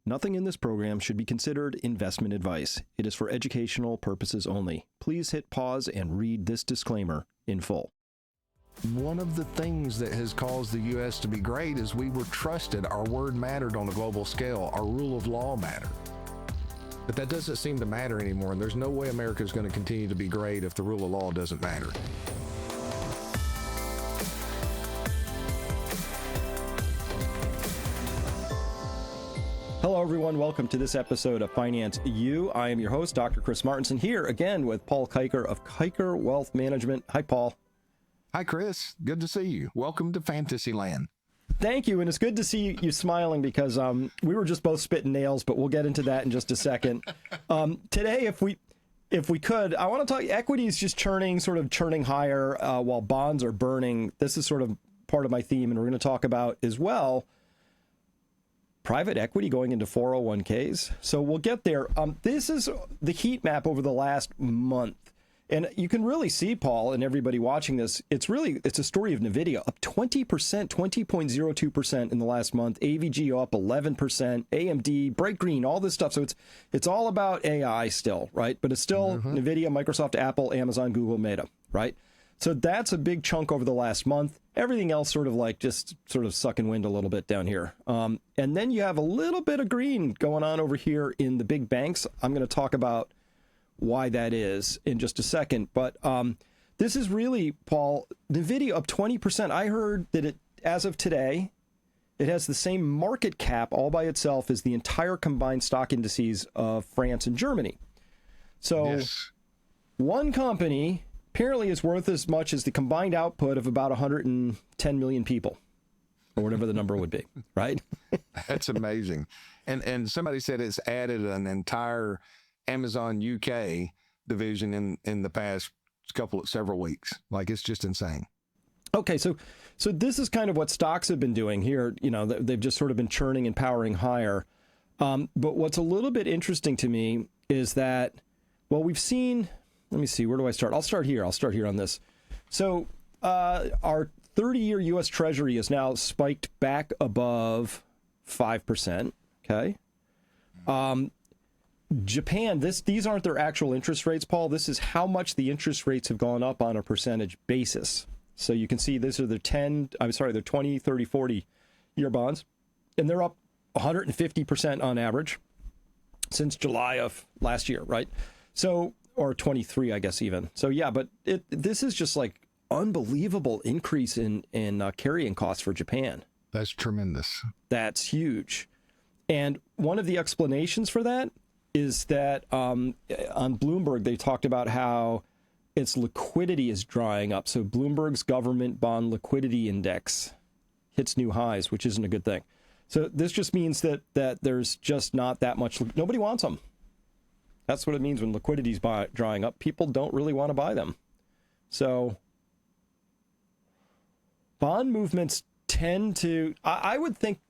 Nothing in this program should be considered investment advice. It is for educational purposes only. Please hit pause and read this disclaimer in full. One of the things that has caused the U.S. to be great is we were trusted. Our word mattered on a global scale. Our rule of law mattered. But that doesn't seem to matter anymore, and there's no way America is going to continue to be great if the rule of law doesn't matter. Hello, everyone. Welcome to this episode of Finance U. I am your host, Dr. Chris Martinson, here again with Paul Kiker of Kiker Wealth Management. Hi, Paul. Hi, Chris. Good to see you. Welcome to Fantasyland. Thank you, and it's good to see you smiling because we were just both spitting nails, but we'll get into that in just a second. Today, if we could, I want to talk equities just churning higher while bonds are burning. This is sort of part of my theme, and we're going to talk about as well private equity going into 401ks. So we'll get there. This is the heat map over the last month. And you can really see, Paul, and everybody watching this, it's a story of NVIDIA up 20%, 20.02% in the last month. AVG up 11%, AMD, bright green, all this stuff. So it's all about AI still, right? But it's still NVIDIA, Microsoft, Apple, Amazon, Google, Meta, right? So that's a big chunk over the last month. Everything else sort of sucking wind a little bit down here. And then you have a little bit of green going on over here in the big banks. I'm going to talk about why that is in just a second. But this is really, Paul, NVIDIA up 20%. I heard that as of today, it has the same market cap all by itself as the entire combined stock indices of France and Germany. So yes. One company apparently is worth as much as the combined output of about 110 million people, or whatever the number would be, right? That's amazing. And somebody said it's added an entire Amazon UK division in the past several weeks. Like, it's just insane. Okay, so this is kind of what stocks have been doing here. You know, they've just sort of been churning and powering higher. But what's a little bit interesting to me is that, well, we've seen. Let me see, where do I start? I'll start here on this. So our 30-year U.S. Treasury is now spiked back above 5%, okay? Japan, these aren't their actual interest rates, Paul. This is how much the interest rates have gone up on a percentage basis. So you can see these are their 20, 30, 40-year bonds, and they're up 150% on average since July of last year, right? So, or 23, I guess even. So yeah, but this is just like unbelievable increase in carrying costs for Japan. That's tremendous. That's huge. And one of the explanations for that is that on Bloomberg, they talked about how its liquidity is drying up. So Bloomberg's government bond liquidity index hits new highs, which isn't a good thing. So this just means that there's just not that much. Nobody wants them. That's what it means when liquidity's drying up. People don't really want to buy them. So bond movements tend to, I would think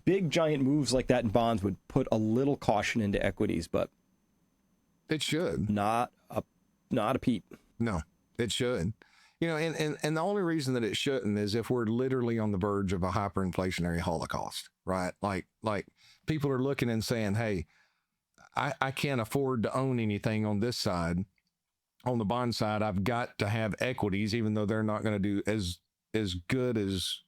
big giant moves like that in bonds would put a little caution into equities, but it should. Not a peep. No, it should. You know, and the only reason that it shouldn't is if we're literally on the verge of a hyperinflationary holocaust, right? Like people are looking and saying, hey, I can't afford to own anything on this side. On the bond side, I've got to have equities, even though they're not going to do as good as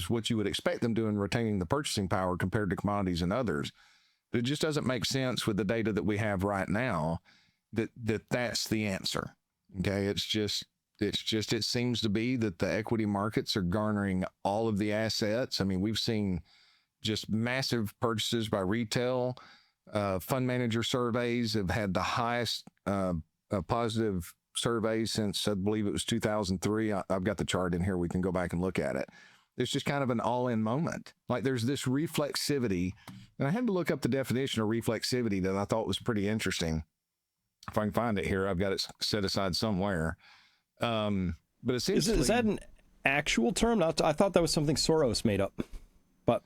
what you would expect them to in retaining the purchasing power compared to commodities and others. But it just doesn't make sense with the data that we have right now that's the answer. Okay, it seems to be that the equity markets are garnering all of the assets. I mean, we've seen just massive purchases by retail. Fund manager surveys have had the highest positive surveys since, I believe it was 2003. I've got the chart in here. We can go back and look at it. It's just kind of an all-in moment. Like, there's this reflexivity, and I had to look up the definition of reflexivity that I thought was pretty interesting. If I can find it here, I've got it set aside somewhere. But essentially, is that an actual term? I thought that was something Soros made up. But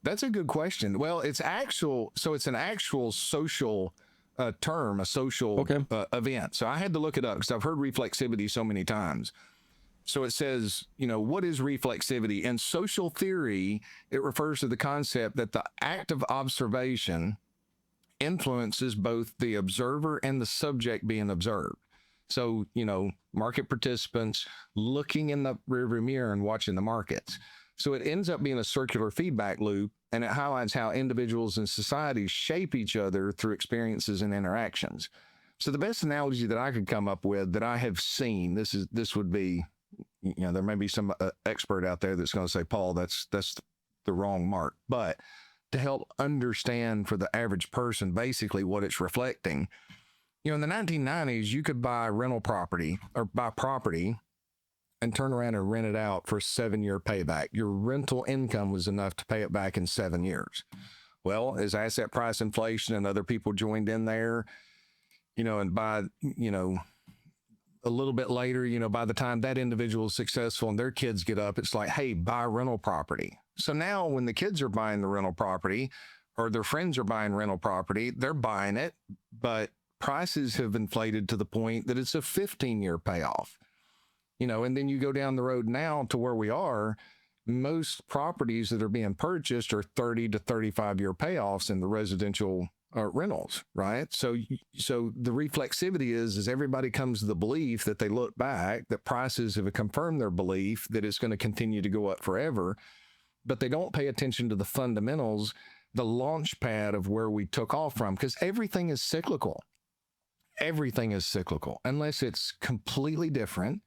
that's a good question. Well, it's actual. So it's an actual social term, a social event. So I had to look it up because I've heard reflexivity so many times. So it says, what is reflexivity? In social theory, it refers to the concept that the act of observation influences both the observer and the subject being observed. So, market participants looking in the rearview mirror and watching the markets. So it ends up being a circular feedback loop, and it highlights how individuals and societies shape each other through experiences and interactions. So the best analogy that I could come up with that I have seen, this would be, there may be some expert out there that's going to say, Paul, that's the wrong mark. But to help understand for the average person basically what it's reflecting, in the 1990s, you could buy rental property or buy property and turn around and rent it out for a 7-year payback. Your rental income was enough to pay it back in 7 years. Well, as asset price inflation and other people joined in there, and by, a little bit later, by the time that individual is successful and their kids get up, it's like, hey, buy rental property. So now when the kids are buying the rental property or their friends are buying rental property, they're buying it, but prices have inflated to the point that it's a 15-year payoff. And then you go down the road now to where we are, most properties that are being purchased are 30 to 35-year payoffs in the residential rentals, right? So the reflexivity is everybody comes to the belief that they look back, that prices have confirmed their belief that it's going to continue to go up forever, but they don't pay attention to the fundamentals, the launch pad of where we took off from, because everything is cyclical. Everything is cyclical unless it's completely different.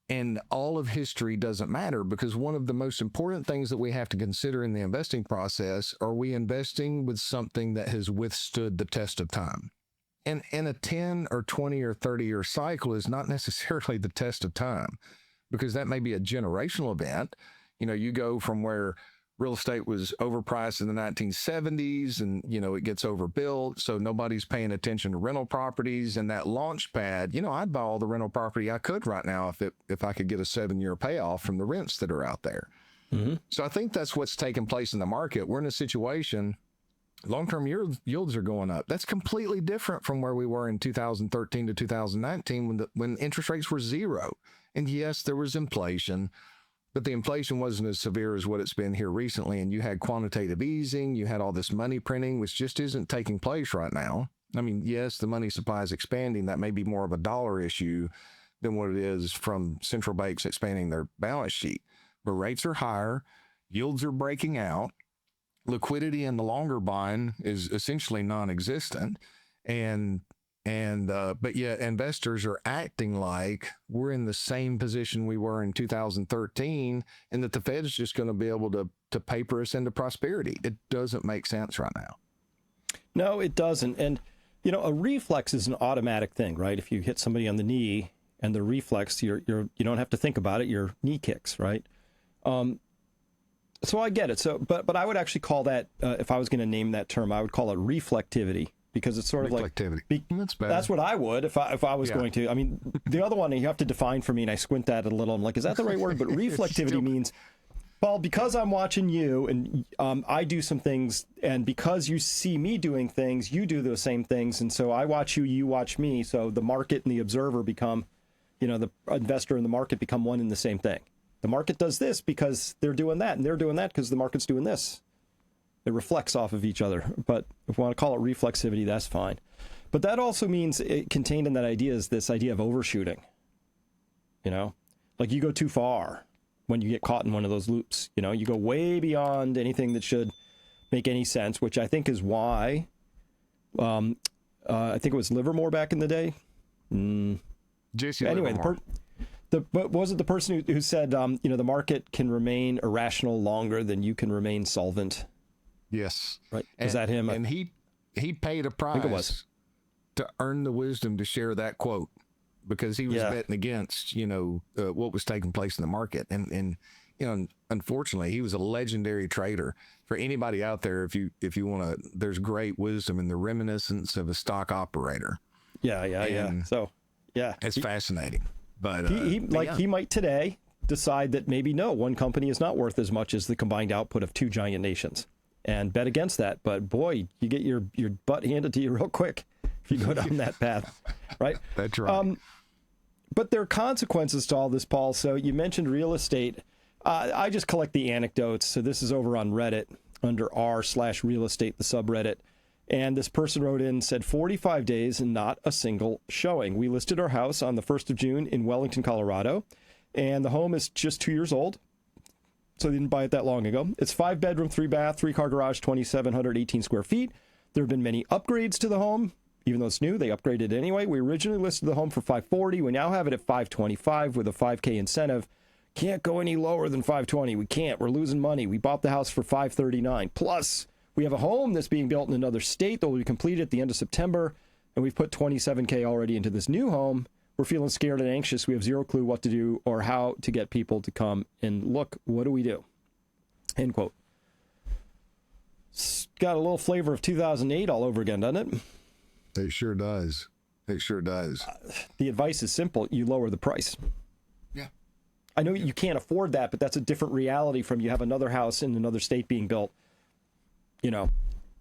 And all of history doesn't matter, because one of the most important things that we have to consider in the investing process, are we investing with something that has withstood the test of time? And in a 10 or 20 or 30-year cycle is not necessarily the test of time, because that may be a generational event. You go from where real estate was overpriced in the 1970s and, it gets overbuilt. So nobody's paying attention to rental properties and that launch pad. I'd buy all the rental property I could right now if I could get a 7-year payoff from the rents that are out there. Mm-hmm. So I think that's what's taking place in the market. We're in a situation, long-term yields are going up. That's completely different from where we were in 2013 to 2019 when interest rates were zero. And yes, there was inflation, but the inflation wasn't as severe as what it's been here recently. And you had quantitative easing, you had all this money printing, which just isn't taking place right now. I mean, yes, the money supply is expanding. That may be more of a dollar issue than what it is from central banks expanding their balance sheet. But rates are higher, yields are breaking out, liquidity in the longer bond is essentially non-existent. But yet investors are acting like we're in the same position we were in 2013 and that the Fed is just going to be able to paper us into prosperity. It doesn't make sense right now. No, it doesn't. And, a reflex is an automatic thing, right? If you hit somebody on the knee and the reflex, you don't have to think about it. Your knee kicks, right? So I get it. So, but I would actually call that, if I was going to name that term, I would call it reflectivity. Because it's sort of like that's what I would if I was going to. I mean, the other one you have to define for me, and I squint at it a little. I'm like, is that the right word? But reflectivity means, Paul, because I'm watching you and I do some things, and because you see me doing things, you do those same things, and so I watch you, you watch me. So the market and the observer become, the investor and the market become one and the same thing. The market does this because they're doing that, and they're doing that because the market's doing this. It reflects off of each other. But if we want to call it reflexivity, that's fine. But that also means contained in that idea is this idea of overshooting. Like you go too far when you get caught in one of those loops. You go way beyond anything that should make any sense, which I think is why I think it was Livermore back in the day. J.C. Anyway, Livermore. but was it the person who said, the market can remain irrational longer than you can remain solvent? Yes. Right. Is that him? And he paid a price to earn the wisdom to share that quote, because he was betting against, what was taking place in the market. And unfortunately, he was a legendary trader. For anybody out there, if you want to, there's great wisdom in the reminiscence of a stock operator. Yeah. So, it's fascinating. But he might today decide that maybe one company is not worth as much as the combined output of two giant nations, and bet against that. But boy, you get your butt handed to you real quick if you go down that path, right? That's right. But there are consequences to all this, Paul. So you mentioned real estate. I just collect the anecdotes. So this is over on Reddit under r/real estate, the subreddit. And this person wrote in and said 45 days and not a single showing. We listed our house on the 1st of June in Wellington, Colorado. And the home is just 2 years old. So they didn't buy it that long ago. It's 5 bedroom, 3 bath, 3 car garage, 2,718 square feet. There have been many upgrades to the home. Even though it's new, they upgraded it anyway. We originally listed the home for $540. We now have it at $525 with a $5K incentive. Can't go any lower than $520. We can't. We're losing money. We bought the house for $539. Plus, we have a home that's being built in another state that will be completed at the end of September. And we've put $27K already into this new home. We're feeling scared and anxious. We have zero clue what to do or how to get people to come and look. What do we do? End quote. It's got a little flavor of 2008 all over again, doesn't it? It sure does. It sure does. The advice is simple. You lower the price. Yeah. I know you can't afford that, but that's a different reality from you have another house in another state being built. You know,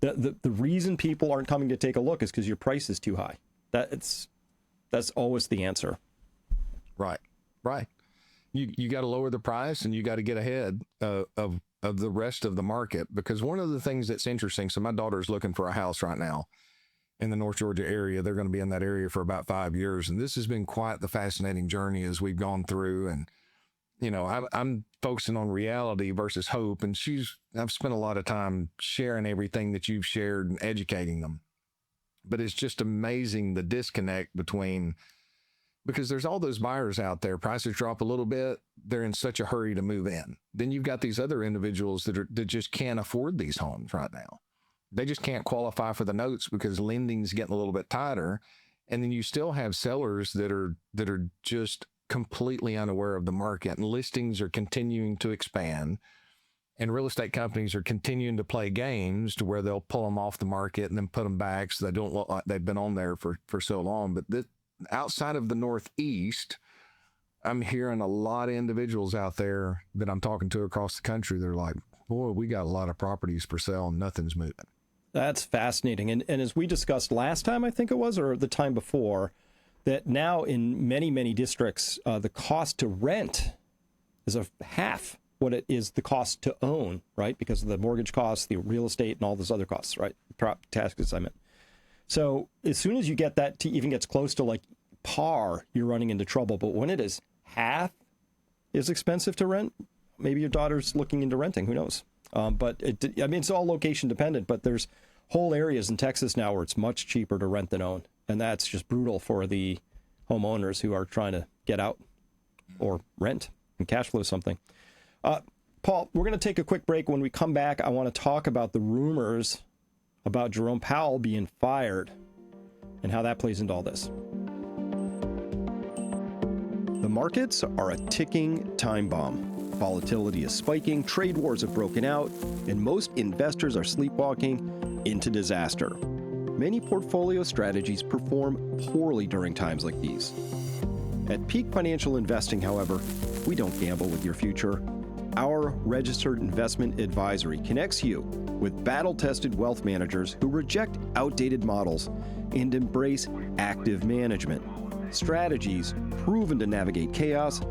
the reason people aren't coming to take a look is because your price is too high. That's always the answer. Right. You got to lower the price and you got to get ahead of the rest of the market, because one of the things that's interesting. So my daughter's looking for a house right now in the North Georgia area. They're going to be in that area for about 5 years. And this has been quite the fascinating journey as we've gone through. And, you know, I'm focusing on reality versus hope. And I've spent a lot of time sharing everything that you've shared and educating them. But it's just amazing the disconnect between, because there's all those buyers out there, prices drop a little bit, they're in such a hurry to move in. Then you've got these other individuals that just can't afford these homes right now. They just can't qualify for the notes because lending's getting a little bit tighter. And then you still have sellers that are just completely unaware of the market, and listings are continuing to expand, and real estate companies are continuing to play games to where they'll pull them off the market and then put them back so they don't look like they've been on there for so long. But outside of the Northeast, I'm hearing a lot of individuals out there that I'm talking to across the country. They're like, boy, we got a lot of properties for sale and nothing's moving. That's fascinating. And as we discussed last time, I think it was, or the time before, that now in many, many districts, the cost to rent is half what it is the cost to own, right? Because of the mortgage costs, the real estate, and all those other costs, right? Taxes, I meant. So as soon as you get that to even gets close to like par, you're running into trouble. But when it is half is expensive to rent, maybe your daughter's looking into renting, who knows? But it's all location dependent, but there's whole areas in Texas now where it's much cheaper to rent than own. And that's just brutal for the homeowners who are trying to get out or rent and cash flow something. Paul, we're going to take a quick break. When we come back, I want to talk about the rumors about Jerome Powell being fired and how that plays into all this. The markets are a ticking time bomb. Volatility is spiking, trade wars have broken out, and most investors are sleepwalking into disaster. Many portfolio strategies perform poorly during times like these. At Peak Financial Investing, however, we don't gamble with your future. Our registered investment advisory connects you with battle-tested wealth managers who reject outdated models and embrace active management, strategies proven to navigate chaos,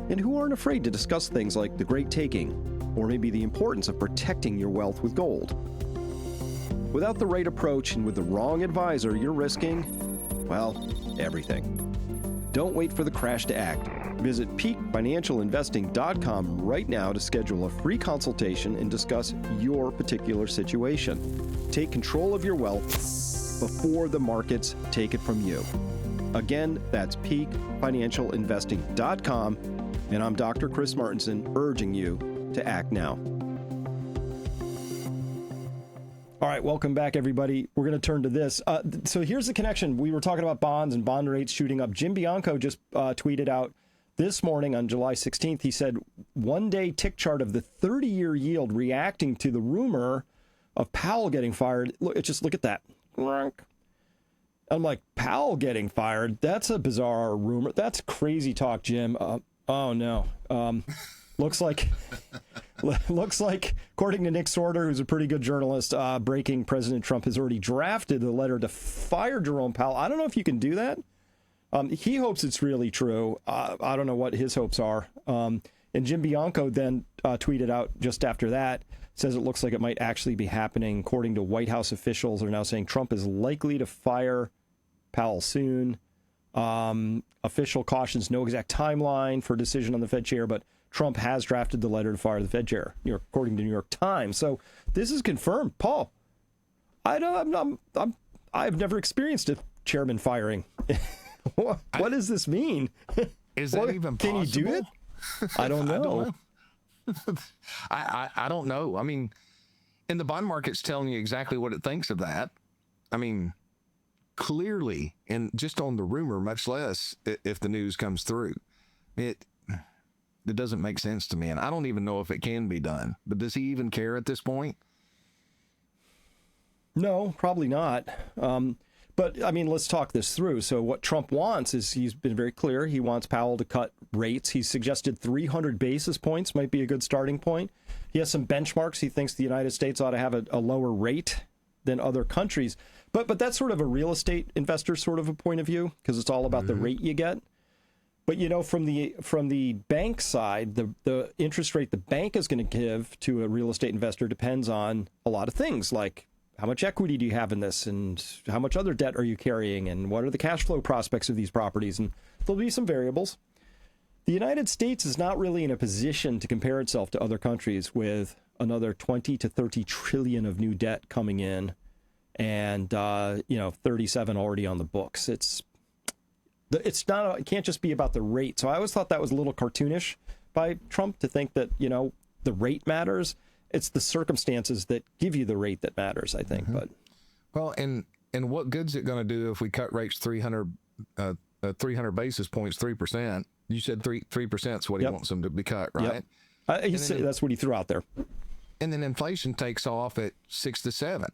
and who aren't afraid to discuss things like the great taking, or maybe the importance of protecting your wealth with gold. Without the right approach and with the wrong advisor, you're risking, well, everything. Don't wait for the crash to act. Visit peakfinancialinvesting.com right now to schedule a free consultation and discuss your particular situation. Take control of your wealth before the markets take it from you. Again, that's peakfinancialinvesting.com, and I'm Dr. Chris Martinson, urging you to act now. All right, welcome back, everybody. We're going to turn to this. So here's the connection. We were talking about bonds and bond rates shooting up. Jim Bianco just tweeted out this morning on July 16th. He said, one-day tick chart of the 30-year yield reacting to the rumor of Powell getting fired. Look at that. I'm like, Powell getting fired? That's a bizarre rumor. That's crazy talk, Jim. Oh, no. Looks like, according to Nick Sorter, who's a pretty good journalist, breaking President Trump has already drafted a letter to fire Jerome Powell. I don't know if you can do that. He hopes it's really true. I don't know what his hopes are. And Jim Bianco then tweeted out just after that, says it looks like it might actually be happening. According to White House officials are now saying Trump is likely to fire Powell soon. Official cautions no exact timeline for decision on the Fed chair, but Trump has drafted the letter to fire the Fed chair, according to New York Times. So this is confirmed. Paul, I've never experienced a chairman firing. What does this mean? Is that even possible? Can you do it? I don't know. I don't know. I mean, and the bond market's telling you exactly what it thinks of that. I mean, clearly, and just on the rumor, much less if the news comes through, it doesn't make sense to me. And I don't even know if it can be done. But does he even care at this point? No, probably not. But, I mean, let's talk this through. So what Trump wants is, he's been very clear, he wants Powell to cut rates. He's suggested 300 basis points might be a good starting point. He has some benchmarks. He thinks the United States ought to have a lower rate than other countries. But that's sort of a real estate investor sort of a point of view, because it's all about the rate you get. But, from the bank side, the interest rate the bank is going to give to a real estate investor depends on a lot of things, like how much equity do you have in this, and how much other debt are you carrying, and what are the cash flow prospects of these properties? And there'll be some variables. The United States is not really in a position to compare itself to other countries with another 20 to 30 trillion of new debt coming in, and 37 already on the books. It can't just be about the rate. So I always thought that was a little cartoonish by Trump to think that the rate matters. It's the circumstances that give you the rate that matters, I think. But well, and what good's it going to do if we cut rates 300 basis points, 3%? You said 3% is what he wants them to be cut, right? Yep. That's what he threw out there. And then inflation takes off at 6 to 7.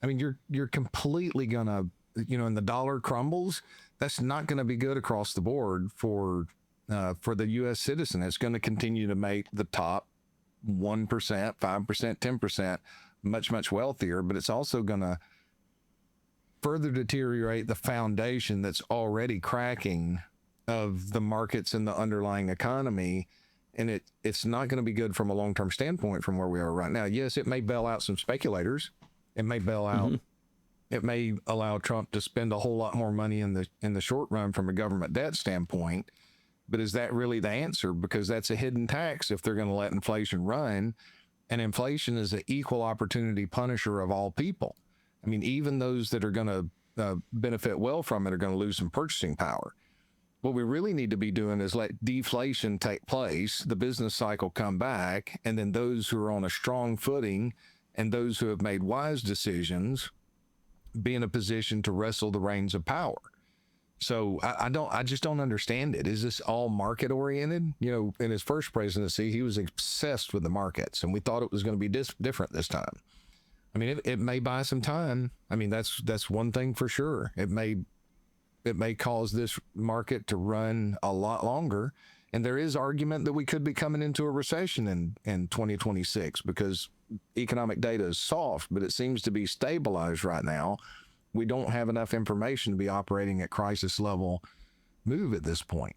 I mean, you're completely gonna, and the dollar crumbles. That's not going to be good across the board for the U.S. citizen. It's going to continue to make the top 1%, 5%, 10% much, much wealthier, but it's also going to further deteriorate the foundation that's already cracking of the markets and the underlying economy. And it's not going to be good from a long-term standpoint from where we are right now. Yes, it may bail out some speculators. It may bail out. It may allow Trump to spend a whole lot more money in the short run from a government debt standpoint. But is that really the answer? Because that's a hidden tax if they're going to let inflation run. And inflation is an equal opportunity punisher of all people. I mean, even those that are going to benefit well from it are going to lose some purchasing power. What we really need to be doing is let deflation take place, the business cycle come back, and then those who are on a strong footing and those who have made wise decisions be in a position to wrestle the reins of power. So I just don't understand it. Is this all market oriented? In his first presidency, he was obsessed with the markets, and we thought it was going to be different this time. I mean, it may buy some time. I mean, that's one thing for sure. It may cause this market to run a lot longer. And there is argument that we could be coming into a recession in 2026 because economic data is soft, but it seems to be stabilized right now. We don't have enough information to be operating at crisis level move at this point,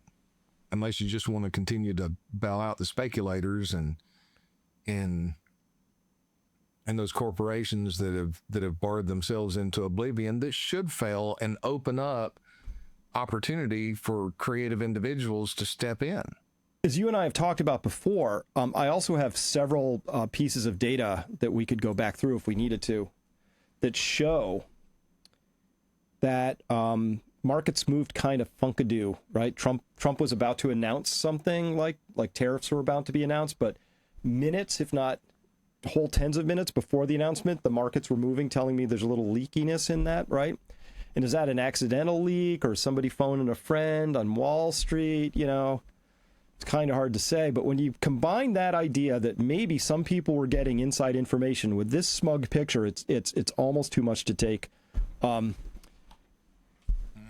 unless you just want to continue to bail out the speculators and those corporations that have barred themselves into oblivion. This should fail and open up opportunity for creative individuals to step in. As you and I have talked about before, I also have several pieces of data that we could go back through if we needed to that show that markets moved kind of funkadoo, right? Trump was about to announce something like tariffs were about to be announced, but minutes, if not whole tens of minutes before the announcement, the markets were moving, telling me there's a little leakiness in that, right? And is that an accidental leak or somebody phoning a friend on Wall Street? It's kind of hard to say. But when you combine that idea that maybe some people were getting inside information with this smug picture, it's almost too much to take.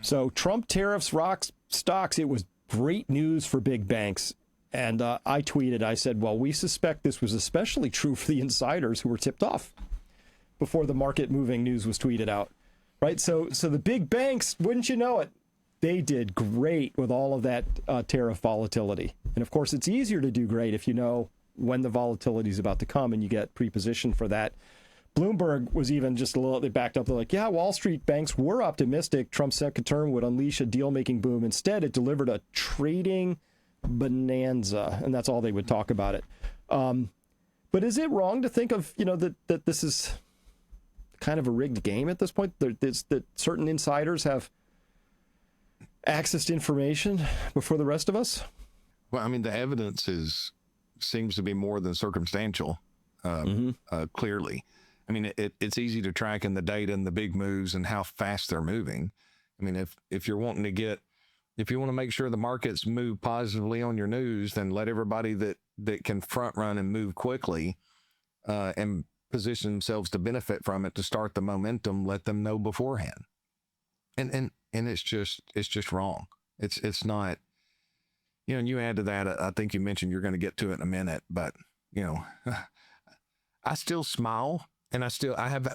So Trump tariffs rocks stocks. It was great news for big banks. And I tweeted, I said, well, we suspect this was especially true for the insiders who were tipped off before the market moving news was tweeted out. Right. So the big banks, wouldn't you know it, they did great with all of that tariff volatility. And of course, it's easier to do great if you know when the volatility is about to come and you get pre-positioned for that. Bloomberg was even just a little, they backed up. They're like, yeah, Wall Street banks were optimistic Trump's second term would unleash a deal-making boom. Instead, it delivered a trading bonanza. And that's all they would talk about it. But is it wrong to think of, that this is kind of a rigged game at this point? That certain insiders have access to information before the rest of us? Well, I mean, the evidence seems to be more than circumstantial, clearly. I mean, it's easy to track in the data and the big moves and how fast they're moving. I mean, if you want to make sure the markets move positively on your news, then let everybody that can front run and move quickly and position themselves to benefit from it to start the momentum, let them know beforehand. And it's just wrong. It's not, and you add to that, I think you mentioned you're going to get to it in a minute, but I still smile and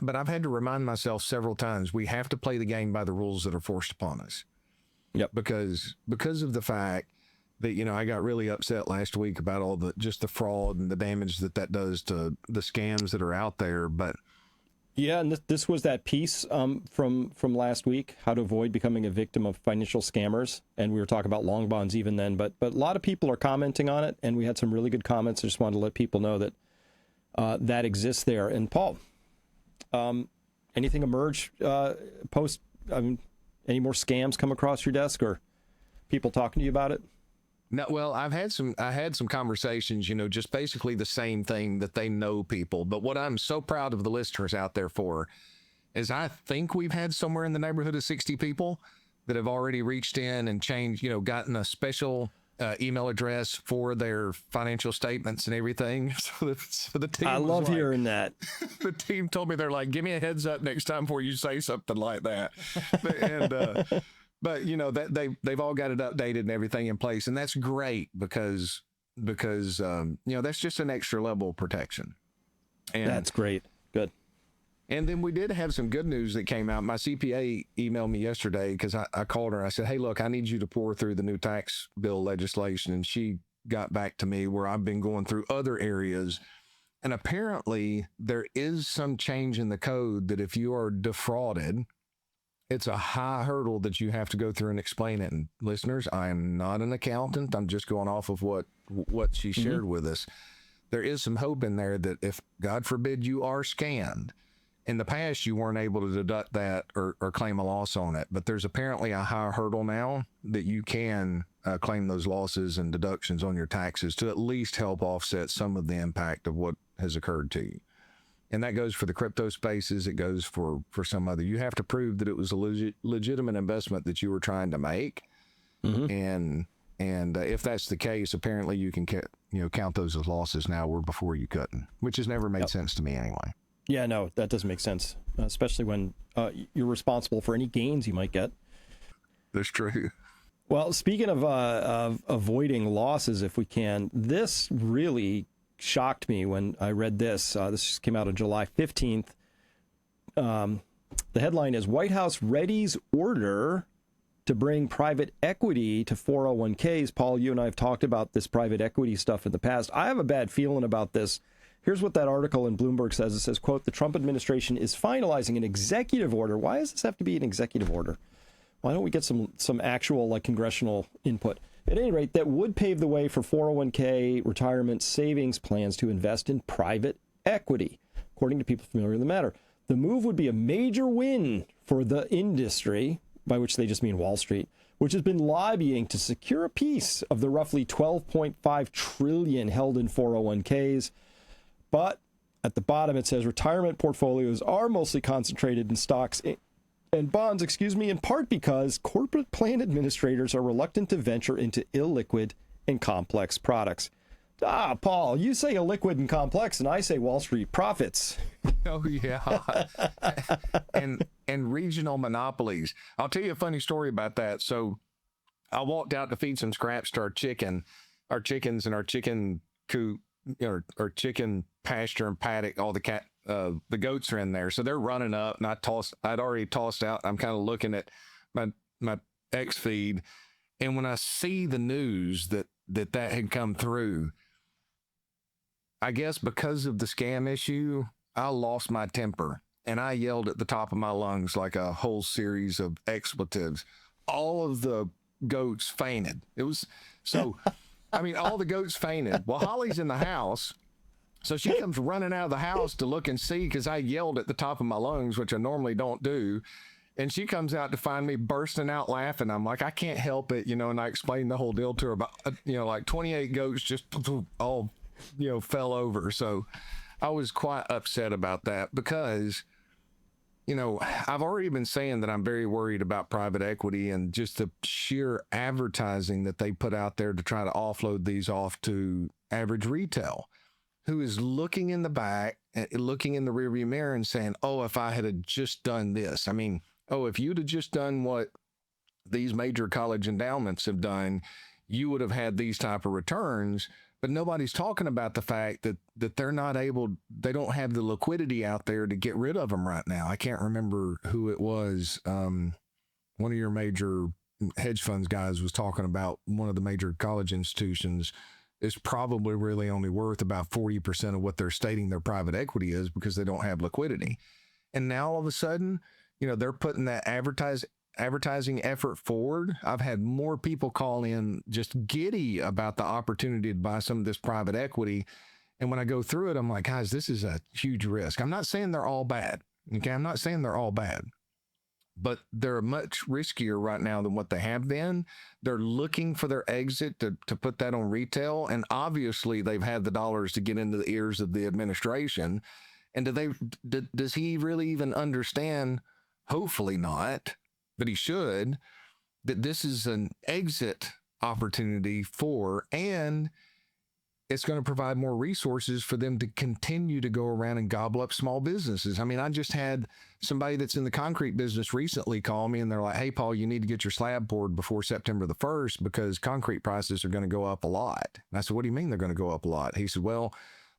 but I've had to remind myself several times, we have to play the game by the rules that are forced upon us. Yep. Because of the fact that, I got really upset last week about all the fraud and the damage that does to the scams that are out there. But yeah, and this was that piece from last week, how to avoid becoming a victim of financial scammers. And we were talking about long bonds even then, but a lot of people are commenting on it, and we had some really good comments. I just wanted to let people know that that exists there. And Paul, anything emerge post? Any more scams come across your desk or people talking to you about it? No, well, I had some conversations, just basically the same thing, that they know people. But what I'm so proud of the listeners out there for is I think we've had somewhere in the neighborhood of 60 people that have already reached in and changed, gotten a special email address for their financial statements and everything. So the team, I love hearing that. The team told me, they're like, give me a heads up next time before you say something like that. And, but that they've all got it updated and everything in place, and that's great because that's just an extra level of protection. And that's great. Good. And then we did have some good news that came out. My CPA emailed me yesterday because I called her. I said, hey, look, I need you to pour through the new tax bill legislation. And she got back to me where I've been going through other areas. And apparently there is some change in the code that if you are defrauded, it's a high hurdle that you have to go through and explain it. And listeners, I am not an accountant. I'm just going off of what she shared with us. There is some hope in there that if, God forbid, you are scammed, in the past, you weren't able to deduct that or claim a loss on it. But there's apparently a high hurdle now that you can claim those losses and deductions on your taxes to at least help offset some of the impact of what has occurred to you. And that goes for the crypto spaces. It goes for some other. You have to prove that it was a legitimate investment that you were trying to make. And if that's the case, apparently you can count those as losses now, where before you couldn't, which has never made sense to me anyway. Yeah, no, that doesn't make sense, especially when you're responsible for any gains you might get. That's true. Well, speaking of avoiding losses, if we can, this really shocked me when I read this. This just came out on July 15th. The headline is White House readies order to bring private equity to 401ks. Paul, you and I have talked about this private equity stuff in the past. I have a bad feeling about this. Here's what that article in Bloomberg says. It says, quote, the Trump administration is finalizing an executive order. Why does this have to be an executive order? Why don't we get some actual congressional input? At any rate, that would pave the way for 401k retirement savings plans to invest in private equity, according to people familiar with the matter. The move would be a major win for the industry, by which they just mean Wall Street, which has been lobbying to secure a piece of the roughly $12.5 trillion held in 401ks. But at the bottom, it says retirement portfolios are mostly concentrated in stocks and bonds, in part because corporate plan administrators are reluctant to venture into illiquid and complex products. Paul, you say illiquid and complex, and I say Wall Street profits. Oh, yeah. and regional monopolies. I'll tell you a funny story about that. So I walked out to feed some scraps to our chickens and our chicken coop, or chicken pasture and paddock. All the goats are in there, so they're running up, and I'd already tossed out. I'm kind of looking at my X feed. And when I see the news that had come through, I guess because of the scam issue, I lost my temper and I yelled at the top of my lungs like a whole series of expletives. All of the goats fainted. It was so, I mean, all the goats fainted. Well, Holly's in the house. So she comes running out of the house to look and see because I yelled at the top of my lungs, which I normally don't do. And she comes out to find me bursting out laughing. I'm like, I can't help it, and I explained the whole deal to her about, like 28 goats just all, fell over. So I was quite upset about that because, I've already been saying that I'm very worried about private equity and just the sheer advertising that they put out there to try to offload these off to average retail, who is looking in the back, looking in the rearview mirror and saying, oh, if I had just done this, I mean, oh, if you'd have just done what these major college endowments have done, you would have had these type of returns. But nobody's talking about the fact that they're not able, they don't have the liquidity out there to get rid of them right now. I can't remember who it was. One of your major hedge funds guys was talking about one of the major college institutions is probably really only worth about 40% of what they're stating their private equity is because they don't have liquidity. And now all of a sudden, they're putting that advertising effort forward. I've had more people call in just giddy about the opportunity to buy some of this private equity. And when I go through it, I'm like, guys, this is a huge risk. I'm not saying they're all bad. Okay. I'm not saying they're all bad, but they're much riskier right now than what they have been. They're looking for their exit to put that on retail. And obviously they've had the dollars to get into the ears of the administration. And does he really even understand? Hopefully not, but he should, that this is an exit opportunity and it's going to provide more resources for them to continue to go around and gobble up small businesses. I mean, I just had somebody that's in the concrete business recently call me and they're like, hey, Paul, you need to get your slab poured before September the 1st because concrete prices are going to go up a lot. And I said, what do you mean they're going to go up a lot? He said, well,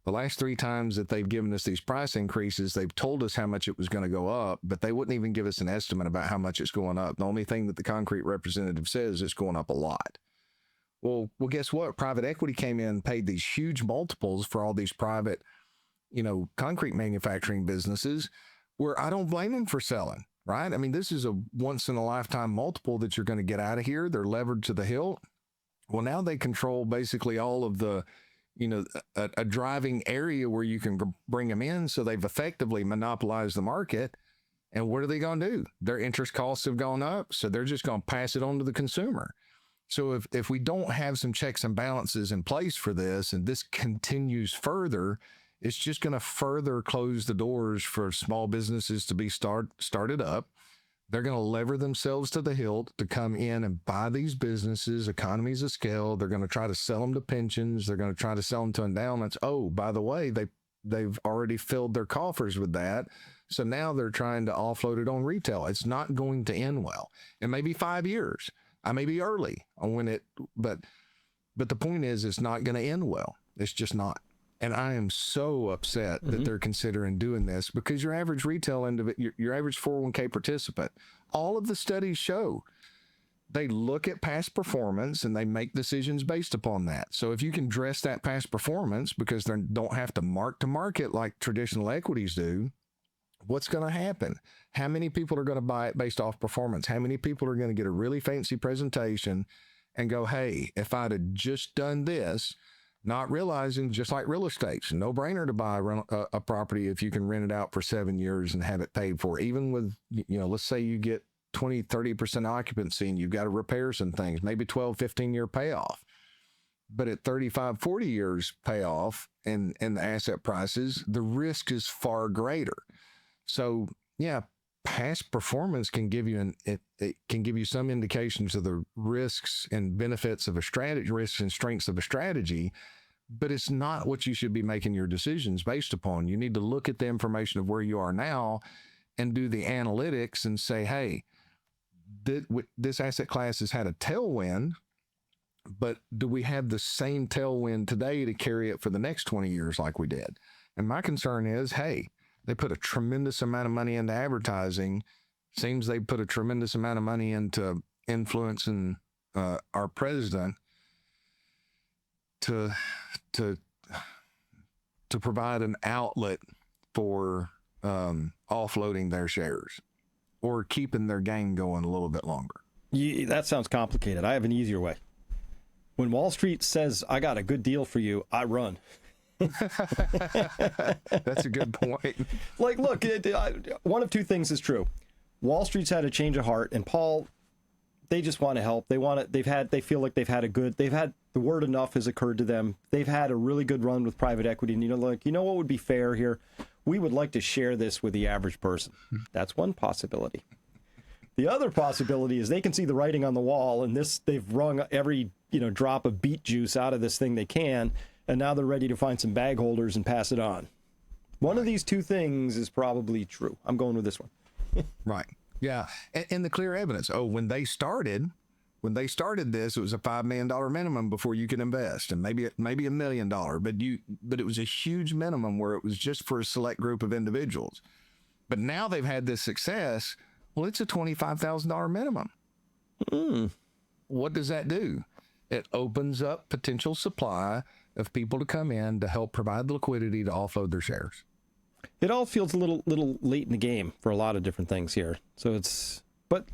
the last 3 times that they've given us these price increases, they've told us how much it was going to go up, but they wouldn't even give us an estimate about how much it's going up. The only thing that the concrete representative says is it's going up a lot. Well, guess what? Private equity came in and paid these huge multiples for all these private, concrete manufacturing businesses where I don't blame them for selling, right? I mean, this is a once in a lifetime multiple that you're going to get out of here. They're levered to the hilt. Well, now they control basically all of the, a driving area where you can bring them in. So they've effectively monopolized the market. And what are they going to do? Their interest costs have gone up. So they're just going to pass it on to the consumer. So if we don't have some checks and balances in place for this, and this continues further, it's just going to further close the doors for small businesses to be started up. They're going to lever themselves to the hilt to come in and buy these businesses, economies of scale. They're going to try to sell them to pensions. They're going to try to sell them to endowments. Oh, by the way, they've already filled their coffers with that. So now they're trying to offload it on retail. It's not going to end well. It may be 5 years. I may be early on but the point is it's not going to end well. It's just not. And I am so upset that they're considering doing this because your average retail end of it, your average 401k participant, all of the studies show they look at past performance and they make decisions based upon that. So if you can dress that past performance because they don't have to mark to market like traditional equities do, what's going to happen? How many people are going to buy it based off performance? How many people are going to get a really fancy presentation and go, hey, if I'd have just done this, not realizing, just like real estate, it's a no-brainer to buy a property if you can rent it out for 7 years and have it paid for. Even with, let's say you get 20, 30% occupancy and you've got to repair some things, maybe 12, 15-year payoff. But at 35, 40 years payoff and the asset prices, the risk is far greater. So, yeah, past performance can give you it can give you some indications of the risks and benefits of a strategy, risks and strengths of a strategy, but it's not what you should be making your decisions based upon. You need to look at the information of where you are now and do the analytics and say, hey, this asset class has had a tailwind, but do we have the same tailwind today to carry it for the next 20 years like we did? And my concern is, hey, they put a tremendous amount of money into advertising. Seems they put a tremendous amount of money into influencing our president to provide an outlet for offloading their shares or keeping their game going a little bit longer. That sounds complicated. I have an easier way. When Wall Street says, I got a good deal for you, I run. That's a good point. Like, look, one of two things is true. Wall Street's had a change of heart, and Paul, they just want to help. They feel like they've had the word enough has occurred to them. They've had a really good run with private equity. And, you know what would be fair here? We would like to share this with the average person. That's one possibility. The other possibility is they can see the writing on the wall, and they've wrung every, drop of beet juice out of this thing they can. And now they're ready to find some bag holders and pass it on. One of these two things is probably true. I'm going with this one. Right. Yeah. And the clear evidence. When they started this, it was a $5 million minimum before you could invest, and maybe $1 million, but it was a huge minimum where it was just for a select group of individuals. But now they've had this success. Well, it's a $25,000 minimum. What does that do? It opens up potential supply of people to come in to help provide the liquidity to offload their shares. It all feels a little late in the game for a lot of different things here. But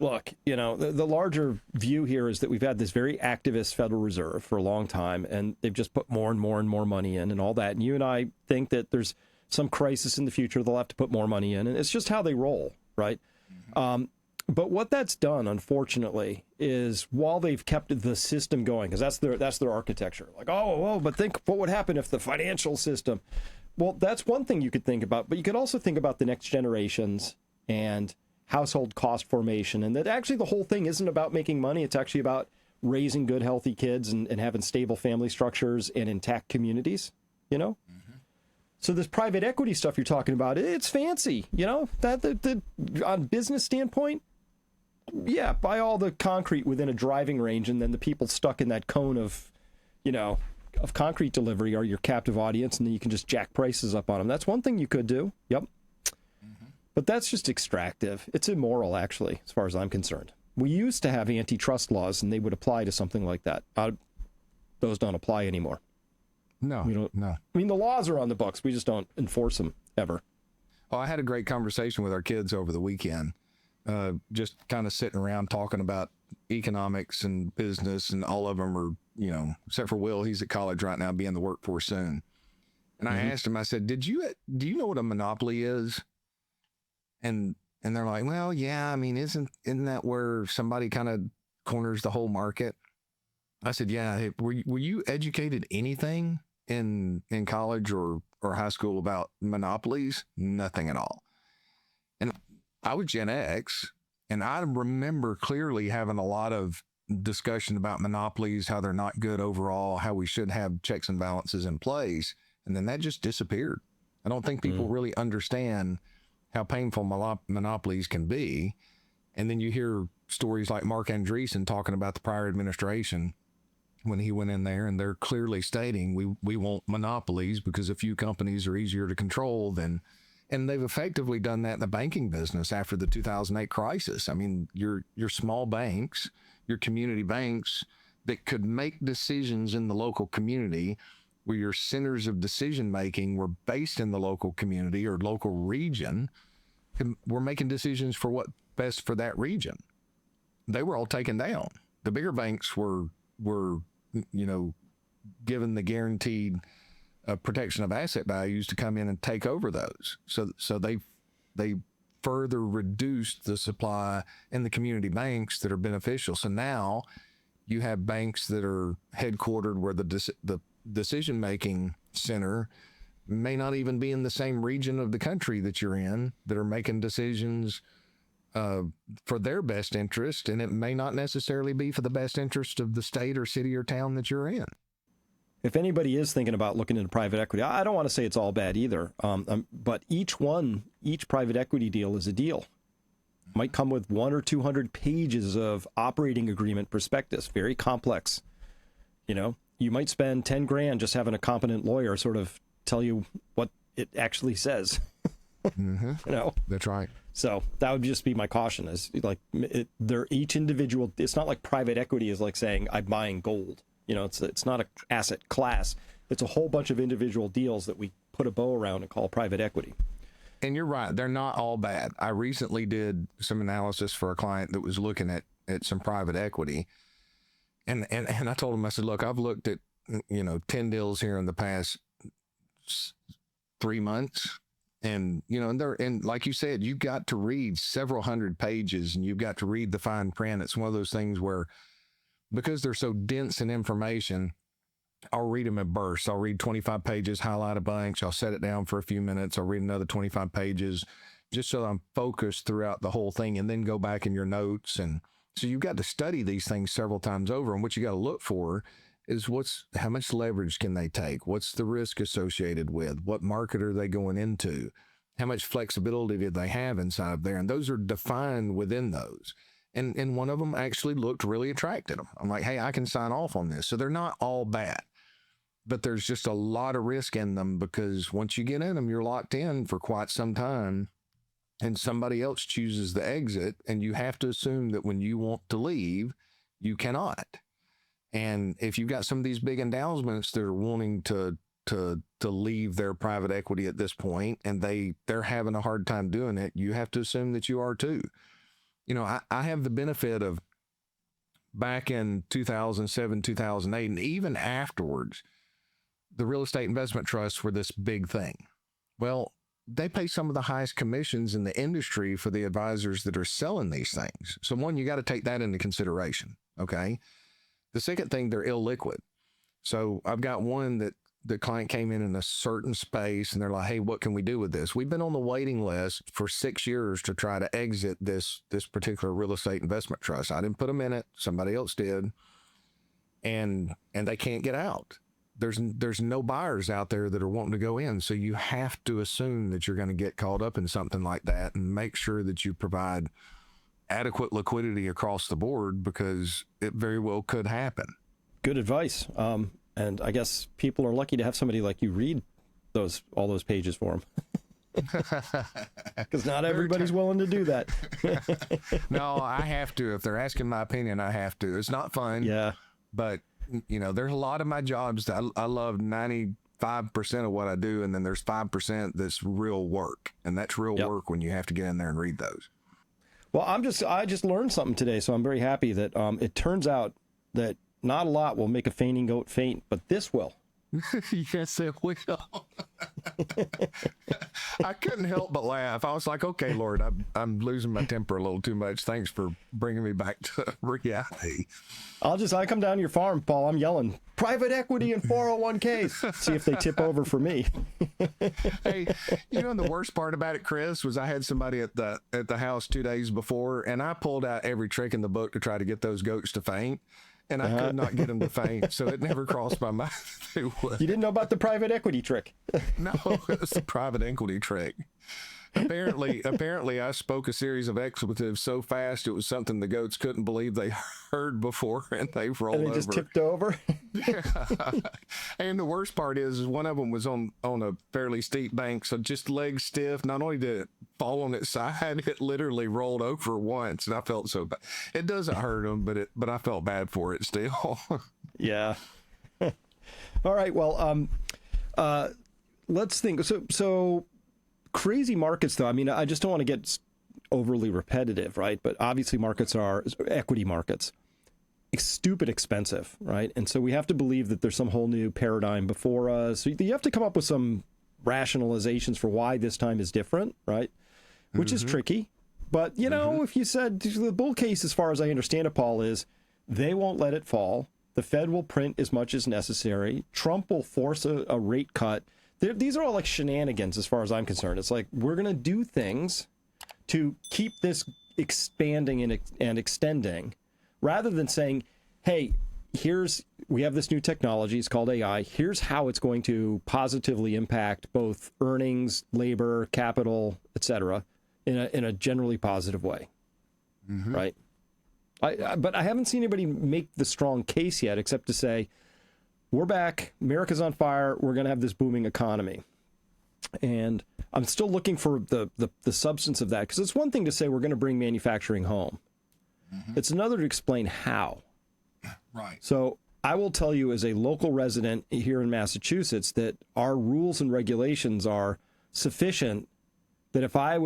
look, the larger view here is that we've had this very activist Federal Reserve for a long time, and they've just put more and more and more money in and all that. And you and I think that there's some crisis in the future, they'll have to put more money in, and it's just how they roll, right? Mm-hmm. But what that's done, unfortunately, is while they've kept the system going, because that's their architecture. Like, but think what would happen if the financial system. Well, that's one thing you could think about, but you could also think about the next generations and household cost formation, and that actually the whole thing isn't about making money. It's actually about raising good, healthy kids and having stable family structures and intact communities, Mm-hmm. So this private equity stuff you're talking about, it's fancy, that on business standpoint. Yeah, buy all the concrete within a driving range, and then the people stuck in that cone of concrete delivery are your captive audience, and then you can just jack prices up on them. That's one thing you could do. Yep. Mm-hmm. But that's just extractive. It's immoral, actually, as far as I'm concerned. We used to have antitrust laws, and they would apply to something like that. Those don't apply anymore. No. I mean, the laws are on the books. We just don't enforce them ever. Oh, I had a great conversation with our kids over the weekend. Just kind of sitting around talking about economics and business, and all of them are, except for Will, he's at college right now, be in the workforce soon. And I asked him, I said, do you know what a monopoly is? And they're like, well, yeah, I mean, isn't that where somebody kind of corners the whole market? I said, yeah. Were you educated anything in college or high school about monopolies? Nothing at all. And I was Gen X, and I remember clearly having a lot of discussion about monopolies, how they're not good overall, how we should have checks and balances in place. And then that just disappeared. I don't think people really understand how painful monopolies can be. And then you hear stories like Mark Andreessen talking about the prior administration when he went in there, and they're clearly stating we want monopolies because a few companies are easier to control than. And they've effectively done that in the banking business after the 2008 crisis. I mean, your small banks, your community banks that could make decisions in the local community, where your centers of decision making were based in the local community or local region, were making decisions for what best for that region. They were all taken down. The bigger banks were given the guaranteed protection of asset values to come in and take over those. So they further reduced the supply in the community banks that are beneficial. So now you have banks that are headquartered where the decision-making center may not even be in the same region of the country that you're in, that are making decisions for their best interest, and it may not necessarily be for the best interest of the state or city or town that you're in. If anybody is thinking about looking into private equity, I don't want to say it's all bad either, but each private equity deal is a deal. Might come with 100 or 200 pages of operating agreement prospectus, very complex. You might spend 10 grand just having a competent lawyer sort of tell you what it actually says. Mm-hmm. That's right. So that would just be my caution, is like they're each individual. It's not like private equity is like saying I'm buying gold. You know, it's not an asset class. It's a whole bunch of individual deals that we put a bow around and call private equity. And you're right. They're not all bad. I recently did some analysis for a client that was looking at some private equity. And I told him, I said, look, I've looked at, 10 deals here in the past 3 months. And, and like you said, you've got to read several hundred pages and you've got to read the fine print. It's one of those things where, because they're so dense in information, I'll read them in bursts. I'll read 25 pages, highlight a bunch. I'll set it down for a few minutes. I'll read another 25 pages just so I'm focused throughout the whole thing, and then go back in your notes. And so you've got to study these things several times over. And what you got to look for is how much leverage can they take? What's the risk associated with? What market are they going into? How much flexibility did they have inside of there? And those are defined within those. And one of them actually looked really attracted them. I'm like, hey, I can sign off on this. So they're not all bad, but there's just a lot of risk in them, because once you get in them, you're locked in for quite some time, and somebody else chooses the exit, and you have to assume that when you want to leave, you cannot. And if you've got some of these big endowments that are wanting to leave their private equity at this point, and they're having a hard time doing it, you have to assume that you are too. I have the benefit of, back in 2007, 2008, and even afterwards, the real estate investment trusts were this big thing. Well, they pay some of the highest commissions in the industry for the advisors that are selling these things. So one, you got to take that into consideration. Okay. The second thing, they're illiquid. So I've got one that the client came in a certain space, and they're like, hey, what can we do with this? We've been on the waiting list for 6 years to try to exit this particular real estate investment trust. I didn't put them in it. Somebody else did. And they can't get out. There's no buyers out there that are wanting to go in. So you have to assume that you're going to get caught up in something like that, and make sure that you provide adequate liquidity across the board, because it very well could happen. Good advice. And I guess people are lucky to have somebody like you read all those pages for them. Because not everybody's willing to do that. No, I have to. If they're asking my opinion, I have to. It's not fun. Yeah. But, there's a lot of my jobs that I love 95% of what I do. And then there's 5% that's real work. And that's real work when you have to get in there and read those. Well, I just learned something today, so I'm very happy that it turns out that not a lot will make a fainting goat faint, but this will. Yes, it will. I couldn't help but laugh. I was like, okay, Lord, I'm losing my temper a little too much. Thanks for bringing me back to reality. I come down to your farm, Paul. I'm yelling, private equity and 401ks. See if they tip over for me. Hey, the worst part about it, Chris, was I had somebody at the house 2 days before, and I pulled out every trick in the book to try to get those goats to faint. And I could not get them to faint, so it never crossed my mind. You didn't know about the private equity trick? No, it was the private equity trick. Apparently, I spoke a series of expletives so fast it was something the goats couldn't believe they heard before, and they rolled over. And they just tipped over? Yeah. And the worst part is one of them was on a fairly steep bank, so just legs stiff. Not only did it fall on its side, it literally rolled over once, and I felt so bad. It doesn't hurt them, but I felt bad for it still. Yeah. All right. Well, let's think. So crazy markets, though. I mean, I just don't want to get overly repetitive, right? But obviously markets are equity markets. Stupid expensive, right? And so we have to believe that there's some whole new paradigm before us. So you have to come up with some rationalizations for why this time is different, right? Which is tricky. But, if you said the bull case, as far as I understand it, Paul, is they won't let it fall. The Fed will print as much as necessary. Trump will force a rate cut. These are all like shenanigans as far as I'm concerned. It's like, we're going to do things to keep this expanding and extending, rather than saying, hey, we have this new technology, it's called AI. Here's how it's going to positively impact both earnings, labor, capital, et cetera, in a generally positive way. Mm-hmm. Right? But I haven't seen anybody make the strong case yet, except to say, we're back, America's on fire, we're going to have this booming economy. And I'm still looking for the substance of that, because it's one thing to say we're going to bring manufacturing home. It's another to explain how. Right. So I will tell you, as a local resident here in Massachusetts, that our rules and regulations are sufficient that if I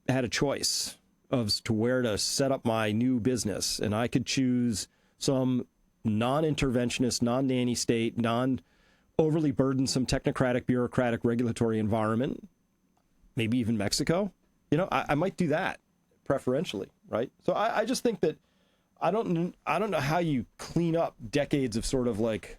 had a choice of to where to set up my new business, and I could choose some non-interventionist, non-nanny state, non-overly burdensome, technocratic, bureaucratic, regulatory environment, maybe even Mexico, I might do that preferentially, right? So I just think that I don't know how you clean up decades of sort of like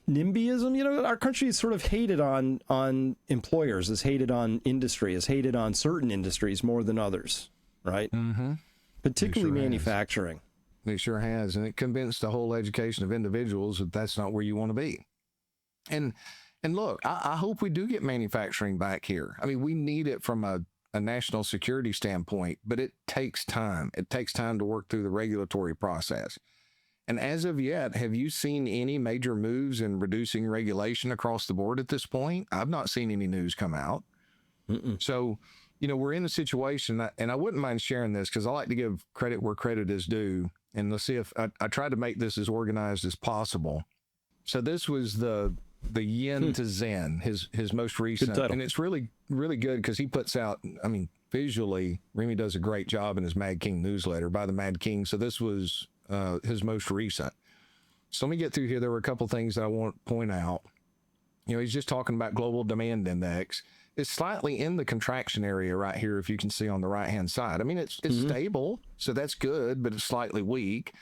NIMBYism. Our country is sort of hated on employers, is hated on industry, is hated on certain industries more than others, right? Mm-hmm. Particularly manufacturing. It sure has. And it convinced the whole education of individuals that that's not where you want to be. And look, I hope we do get manufacturing back here. I mean, we need it from a national security standpoint, but it takes time. It takes time to work through the regulatory process. And as of yet, have you seen any major moves in reducing regulation across the board at this point? I've not seen any news come out. Mm-mm. So, we're in a situation, and I wouldn't mind sharing this because I like to give credit where credit is due. And let's see if I tried to make this as organized as possible. So this was the Yen to Zen, his most recent, and it's really, really good because he puts out, visually, Remy does a great job in his Mad King newsletter by the Mad King. So this was his most recent. So let me get through here. There were a couple things that I want to point out. He's just talking about global demand index. It's slightly in the contraction area right here, if you can see on the right-hand side. I mean, it's stable, so that's good, but it's slightly weak.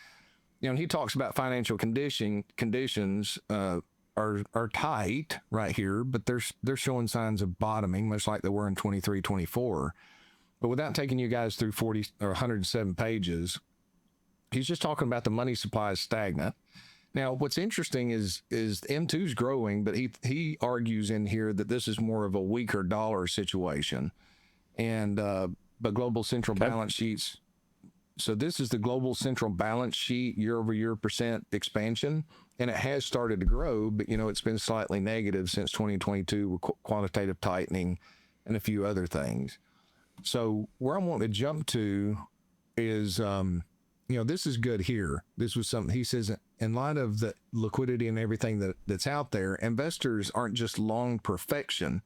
And he talks about financial conditions are tight right here, but they're showing signs of bottoming, much like they were in 23, 24. But without taking you guys through 40 or 107 pages, he's just talking about the money supply is stagnant. Now, what's interesting is M2 is growing, but he argues in here that this is more of a weaker dollar situation, and but global central balance sheets. So this is the global central balance sheet year-over-year percent expansion, and it has started to grow, but it's been slightly negative since 2022 with quantitative tightening and a few other things. So where I want to jump to is, this is good here. This was something he says, in light of the liquidity and everything that's out there, investors aren't just long perfection,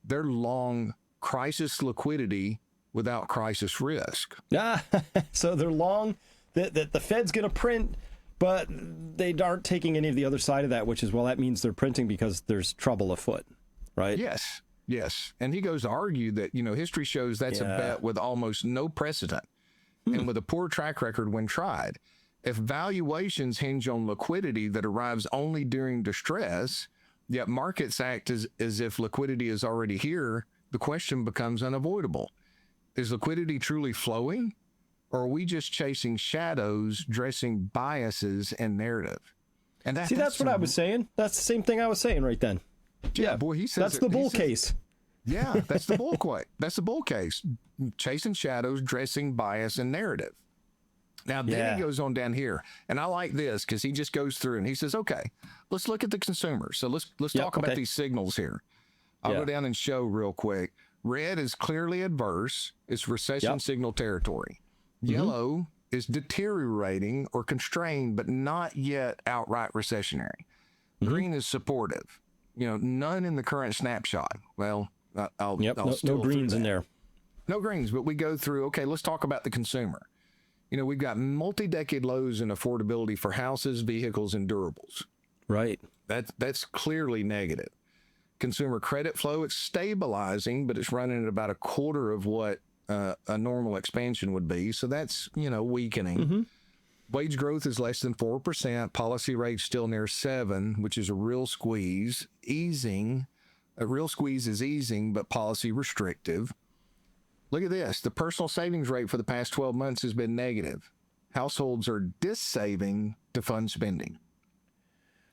they're long crisis liquidity without crisis risk. So they're long that the Fed's going to print, but they aren't taking any of the other side of that, which is, well, that means they're printing because there's trouble afoot, right? Yes. And he goes to argue that, history shows that's a bet with almost no precedent and with a poor track record when tried. If valuations hinge on liquidity that arrives only during distress, yet markets act as if liquidity is already here, the question becomes unavoidable. Is liquidity truly flowing, or are we just chasing shadows, dressing biases and narrative? And that's what I was saying. That's the same thing I was saying right then. Yeah, boy, he says that's the bull case. Yeah, that's the bull case. That's the bull case. Chasing shadows, dressing bias and narrative. Now, then he goes on down here, and I like this because he just goes through and he says, okay, let's look at the consumer. So let's talk about these signals here. I'll go down and show real quick. Red is clearly adverse. It's recession signal territory. Yellow is deteriorating or constrained, but not yet outright recessionary. Green is supportive. None in the current snapshot. Well, I'll no greens in there. No greens, but we go through, okay, let's talk about the consumer. We've got multi-decade lows in affordability for houses, vehicles, and durables. Right. That's clearly negative. Consumer credit flow, it's stabilizing, but it's running at about a quarter of what a normal expansion would be. So that's, weakening. Wage growth is less than 4%. Policy rate still near 7%, which is a real squeeze. Easing. A real squeeze is easing, but policy restrictive. Look at this. The personal savings rate for the past 12 months has been negative. Households are dissaving to fund spending.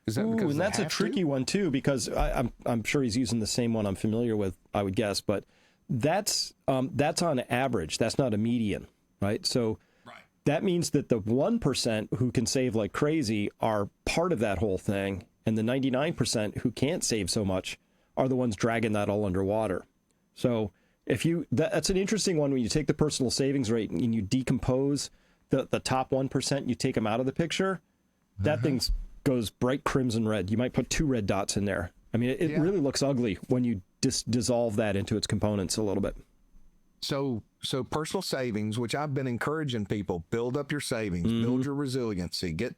Is that because and that's a tricky one too, because I'm sure he's using the same one I'm familiar with, I would guess, but that's on average. That's not a median, right? So that means that the 1% who can save like crazy are part of that whole thing, And the 99% who can't save so much are the ones dragging that all underwater. So that's an interesting one when you take the personal savings rate and you decompose the top 1%, you take them out of the picture, that thing goes bright crimson red. You might put 2 red dots in there. I mean, it really looks ugly when you dissolve that into its components a little bit. So personal savings, which I've been encouraging people, build up your savings, build your resiliency, get,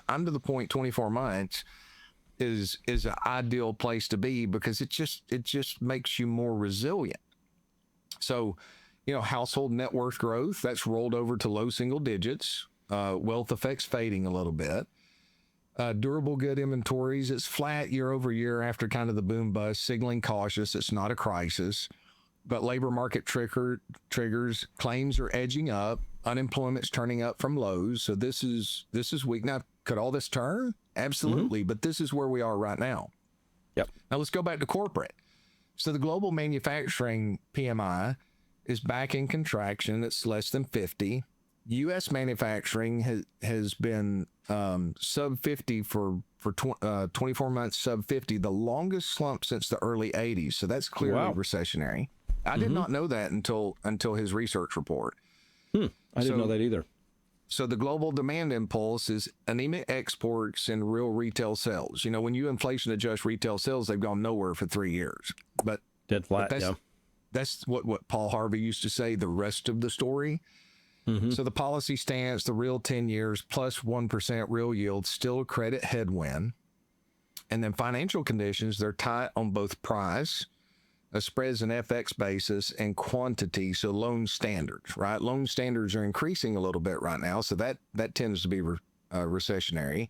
I'm to the point 24 months is an ideal place to be because it just makes you more resilient. So, household net worth growth, that's rolled over to low single digits, wealth effects fading a little bit. Durable good inventories, it's flat year over year after kind of the boom bust, signaling cautious. It's not a crisis, but labor market triggers, claims are edging up, unemployment's turning up from lows. So this is weak. Now, could all this turn? Absolutely, but this is where we are right now. Yep. Now let's go back to corporate. So the global manufacturing PMI is back in contraction. It's less than 50. U.S. manufacturing has been sub 50 for 24 months, sub 50, the longest slump since the early 80s. So that's clearly recessionary. I did not know that until his research report. I didn't know that either. So the global demand impulse is anemic exports and real retail sales. When you inflation adjust retail sales, they've gone nowhere for 3 years. But dead flat, that's what Paul Harvey used to say, the rest of the story. So the policy stance, the real 10 years plus 1% real yield, still a credit headwind. And then financial conditions, they're tight on both price, spreads and FX basis, and quantity. So loan standards, right? Loan standards are increasing a little bit right now. So that tends to be recessionary.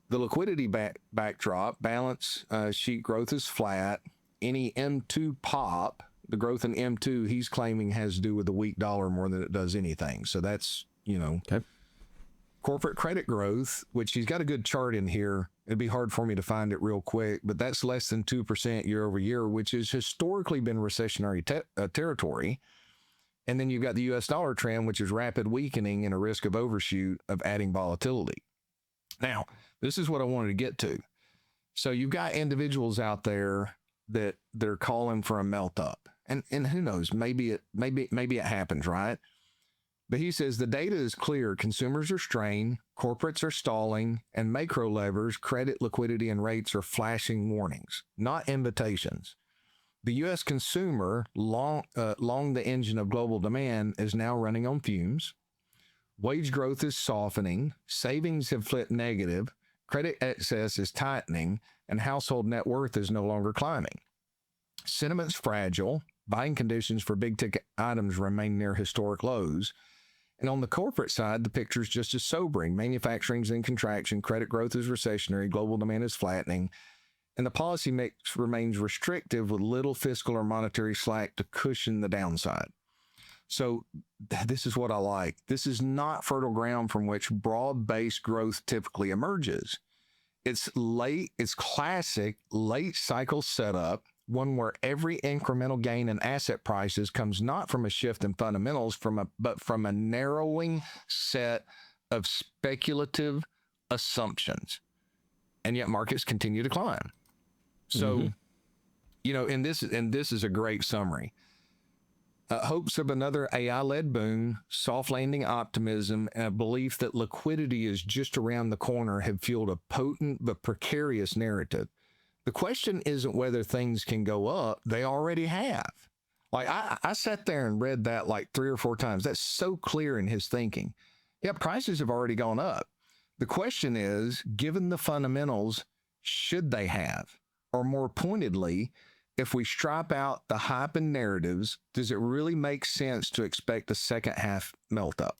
The liquidity backdrop, balance sheet growth is flat. Any M2 pop, the growth in M2, he's claiming has to do with the weak dollar more than it does anything. So that's, okay. Corporate credit growth, which he's got a good chart in here. It'd be hard for me to find it real quick, but that's less than 2% year over year, which has historically been recessionary territory. And then you've got the U.S. dollar trend, which is rapid weakening and a risk of overshoot of adding volatility. Now, this is what I wanted to get to. So you've got individuals out there that they're calling for a melt up. And who knows, maybe it happens, right? But he says the data is clear. Consumers are strained, corporates are stalling, and macro levers, credit, liquidity, and rates are flashing warnings, not invitations. The U.S. consumer, long the engine of global demand, is now running on fumes. Wage growth is softening. Savings have flipped negative. Credit excess is tightening, and household net worth is no longer climbing. Sentiment's fragile. Buying conditions for big ticket items remain near historic lows. And on the corporate side, the picture is just as sobering. Manufacturing's in contraction, credit growth is recessionary, global demand is flattening, and the policy mix remains restrictive with little fiscal or monetary slack to cushion the downside. So this is what I like. This is not fertile ground from which broad-based growth typically emerges. It's classic late cycle setup, one where every incremental gain in asset prices comes not from a shift in fundamentals, but from a narrowing set of speculative assumptions. And yet markets continue to climb. So, and this is a great summary. Hopes of another AI-led boom, soft landing optimism, and a belief that liquidity is just around the corner have fueled a potent but precarious narrative. The question isn't whether things can go up. They already have. Like I sat there and read that like 3 or 4 times. That's so clear in his thinking. Yeah, prices have already gone up. The question is, given the fundamentals, should they have? Or more pointedly, if we strip out the hype and narratives, does it really make sense to expect a second half melt up?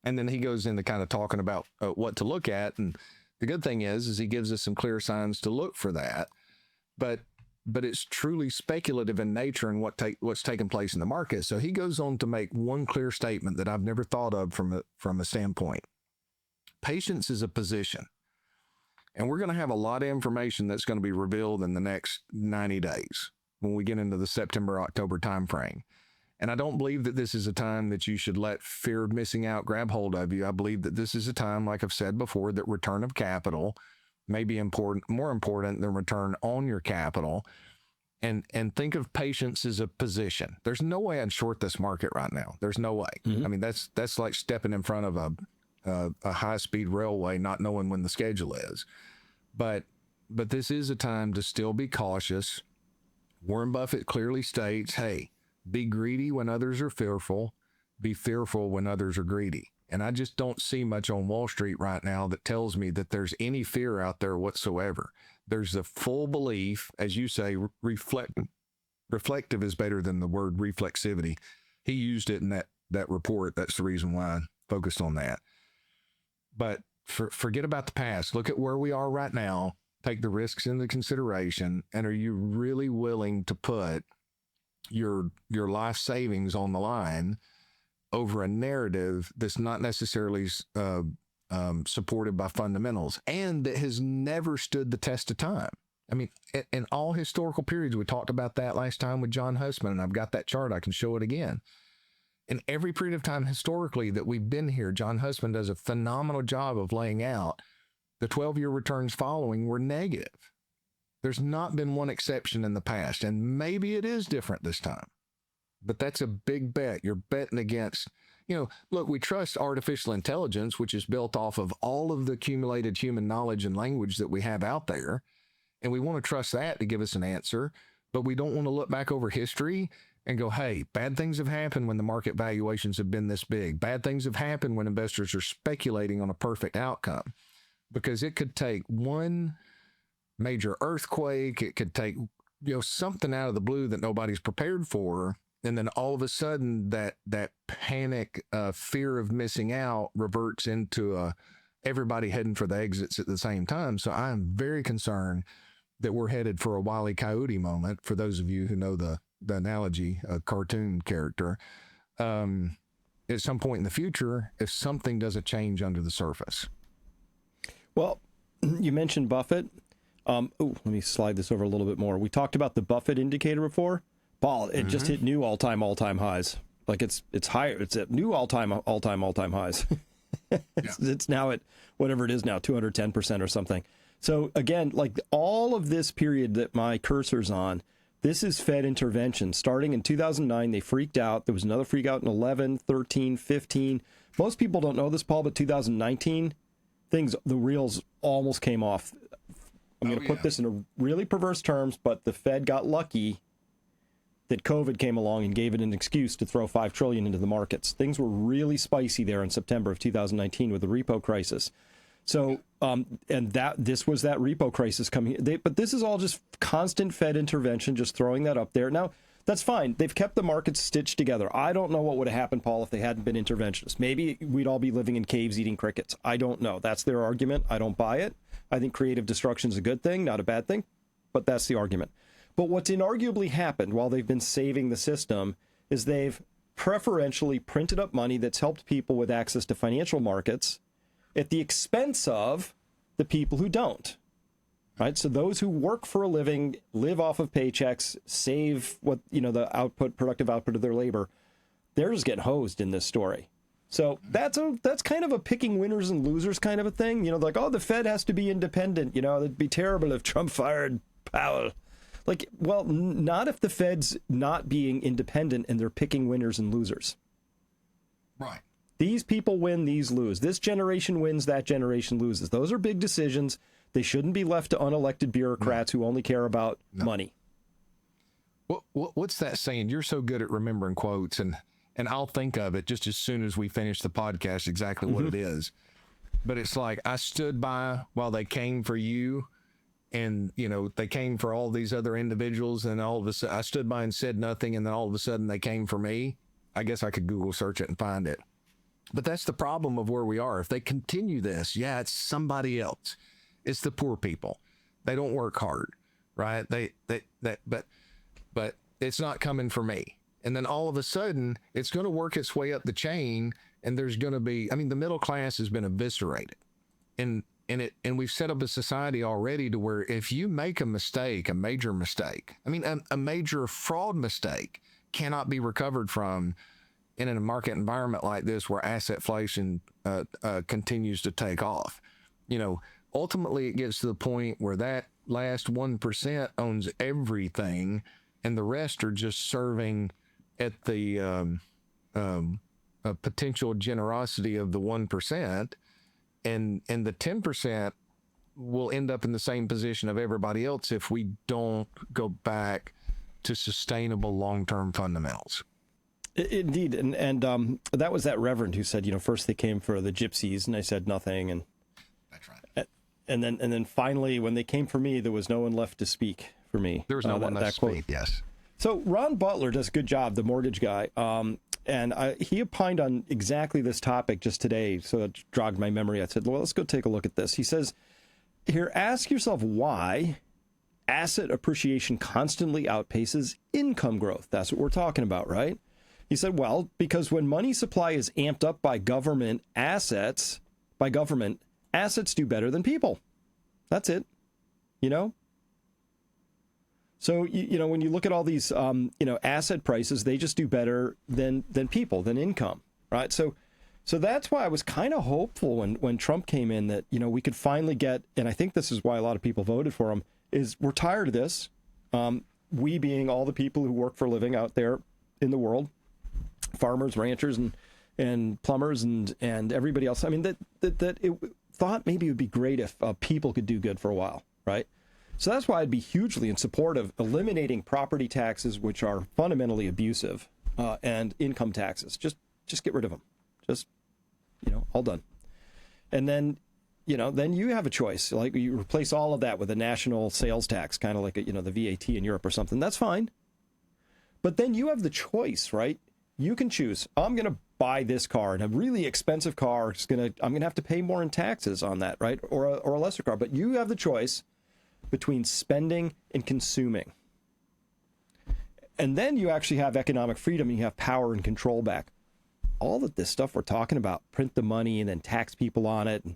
And then he goes into kind of talking about what to look at. And the good thing is he gives us some clear signs to look for that. But it's truly speculative in nature and what's taking place in the market. So he goes on to make one clear statement that I've never thought of from a standpoint. Patience is a position. And we're going to have a lot of information that's going to be revealed in the next 90 days when we get into the September-October timeframe. And I don't believe that this is a time that you should let fear of missing out grab hold of you. I believe that this is a time, like I've said before, that return of capital, may be more important than return on your capital. And think of patience as a position. There's no way I'd short this market right now. There's no way. I mean, that's like stepping in front of a high-speed railway, not knowing when the schedule is. But this is a time to still be cautious. Warren Buffett clearly states, hey, be greedy when others are fearful, be fearful when others are greedy. And I just don't see much on Wall Street right now that tells me that there's any fear out there whatsoever. There's a full belief, as you say, reflective is better than the word reflexivity. He used it in that report. That's the reason why I focused on that. But forget about the past. Look at where we are right now. Take the risks into consideration. And are you really willing to put your life savings on the line over a narrative that's not necessarily supported by fundamentals and that has never stood the test of time? I mean, in all historical periods, we talked about that last time with John Hussman, and I've got that chart. I can show it again. In every period of time historically that we've been here, John Hussman does a phenomenal job of laying out the 12-year returns following were negative. There's not been one exception in the past, and maybe it is different this time. But that's a big bet. You're betting against, look, we trust artificial intelligence, which is built off of all of the accumulated human knowledge and language that we have out there. And we want to trust that to give us an answer, but we don't want to look back over history and go, hey, bad things have happened when the market valuations have been this big. Bad things have happened when investors are speculating on a perfect outcome, because it could take one major earthquake. It could take, something out of the blue that nobody's prepared for. And then all of a sudden that panic, fear of missing out reverts into everybody heading for the exits at the same time. So I'm very concerned that we're headed for a Wile E. Coyote moment, for those of you who know the analogy, a cartoon character, at some point in the future, if something doesn't change under the surface. Well, you mentioned Buffett. Let me slide this over a little bit more. We talked about the Buffett indicator before. Paul, it just hit new all-time highs. Like it's higher. It's at new all-time highs. It's now at whatever it is now, 210% or something. So again, like all of this period that my cursor's on, this is Fed intervention. Starting in 2009, they freaked out. There was another freak out in 11, 13, 15. Most people don't know this, Paul, but 2019, the reels almost came off. I'm going to put this in a really perverse terms, but the Fed got lucky that COVID came along and gave it an excuse to throw $5 trillion into the markets. Things were really spicy there in September of 2019 with the repo crisis. So, this was that repo crisis coming. But this is all just constant Fed intervention, just throwing that up there. Now, that's fine. They've kept the markets stitched together. I don't know what would have happened, Paul, if they hadn't been interventionists. Maybe we'd all be living in caves eating crickets. I don't know. That's their argument. I don't buy it. I think creative destruction is a good thing, not a bad thing. But that's the argument. But what's inarguably happened while they've been saving the system is they've preferentially printed up money that's helped people with access to financial markets at the expense of the people who don't. Right? So those who work for a living, live off of paychecks, save what, the productive output of their labor, they're just getting hosed in this story. So that's kind of a picking winners and losers kind of a thing. Like, oh, the Fed has to be independent. It'd be terrible if Trump fired Powell. Like, well, not if the Fed's not being independent and they're picking winners and losers. Right. These people win, these lose. This generation wins, that generation loses. Those are big decisions. They shouldn't be left to unelected bureaucrats who only care about money. What's that saying? You're so good at remembering quotes, and I'll think of it just as soon as we finish the podcast, exactly what it is. But it's like, I stood by while they came for you. And, they came for all these other individuals, and all of a sudden I stood by and said nothing. And then all of a sudden they came for me. I guess I could Google search it and find it. But that's the problem of where we are. If they continue this, it's somebody else. It's the poor people. They don't work hard, right? But it's not coming for me. And then all of a sudden it's going to work its way up the chain. And there's going to be, the middle class has been eviscerated. And we've set up a society already to where if you make a mistake, a major mistake, a major fraud mistake cannot be recovered from in a market environment like this where asset inflation continues to take off. ultimately it gets to the point where that last 1% owns everything, and the rest are just serving at the potential generosity of the 1%, and the 10% will end up in the same position of everybody else if we don't go back to sustainable long-term fundamentals. Indeed, and that was that reverend who said, first they came for the gypsies, and I said nothing, and that's right. And then finally, when they came for me, there was no one left to speak for me. There was no one left to speak. Yes. So Ron Butler does a good job, the mortgage guy, and he opined on exactly this topic just today, so it jogged my memory. I said, well, let's go take a look at this. He says, here, ask yourself why asset appreciation constantly outpaces income growth. That's what we're talking about, right? He said, well, because when money supply is amped up by government assets do better than people. That's it. So, when you look at all these, asset prices, they just do better than people, than income, right? So that's why I was kind of hopeful when Trump came in that, we could finally get, and I think this is why a lot of people voted for him, is we're tired of this. We being all the people who work for a living out there in the world, farmers, ranchers, and plumbers, and everybody else. I mean, that it thought maybe it would be great if people could do good for a while, right? So that's why I'd be hugely in support of eliminating property taxes, which are fundamentally abusive, and income taxes. Just get rid of them. Just, all done. And then, then you have a choice. Like, you replace all of that with a national sales tax, kind of like, the VAT in Europe or something. That's fine. But then you have the choice, right? You can choose. I'm going to buy this car, and a really expensive car I'm going to have to pay more in taxes on that, right? Or a lesser car. But you have the choice between spending and consuming. And then you actually have economic freedom, and you have power and control back. All of this stuff we're talking about, print the money and then tax people on it. And,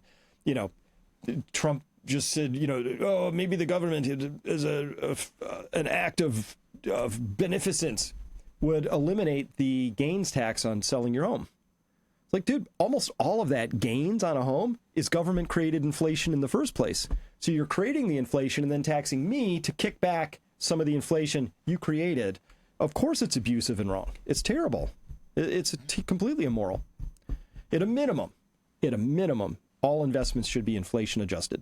Trump just said, oh, maybe the government is an act of beneficence would eliminate the gains tax on selling your home. It's like, dude, almost all of that gains on a home is government created inflation in the first place. So you're creating the inflation and then taxing me to kick back some of the inflation you created. Of course it's abusive and wrong. It's terrible. It's completely immoral. At a minimum, all investments should be inflation adjusted.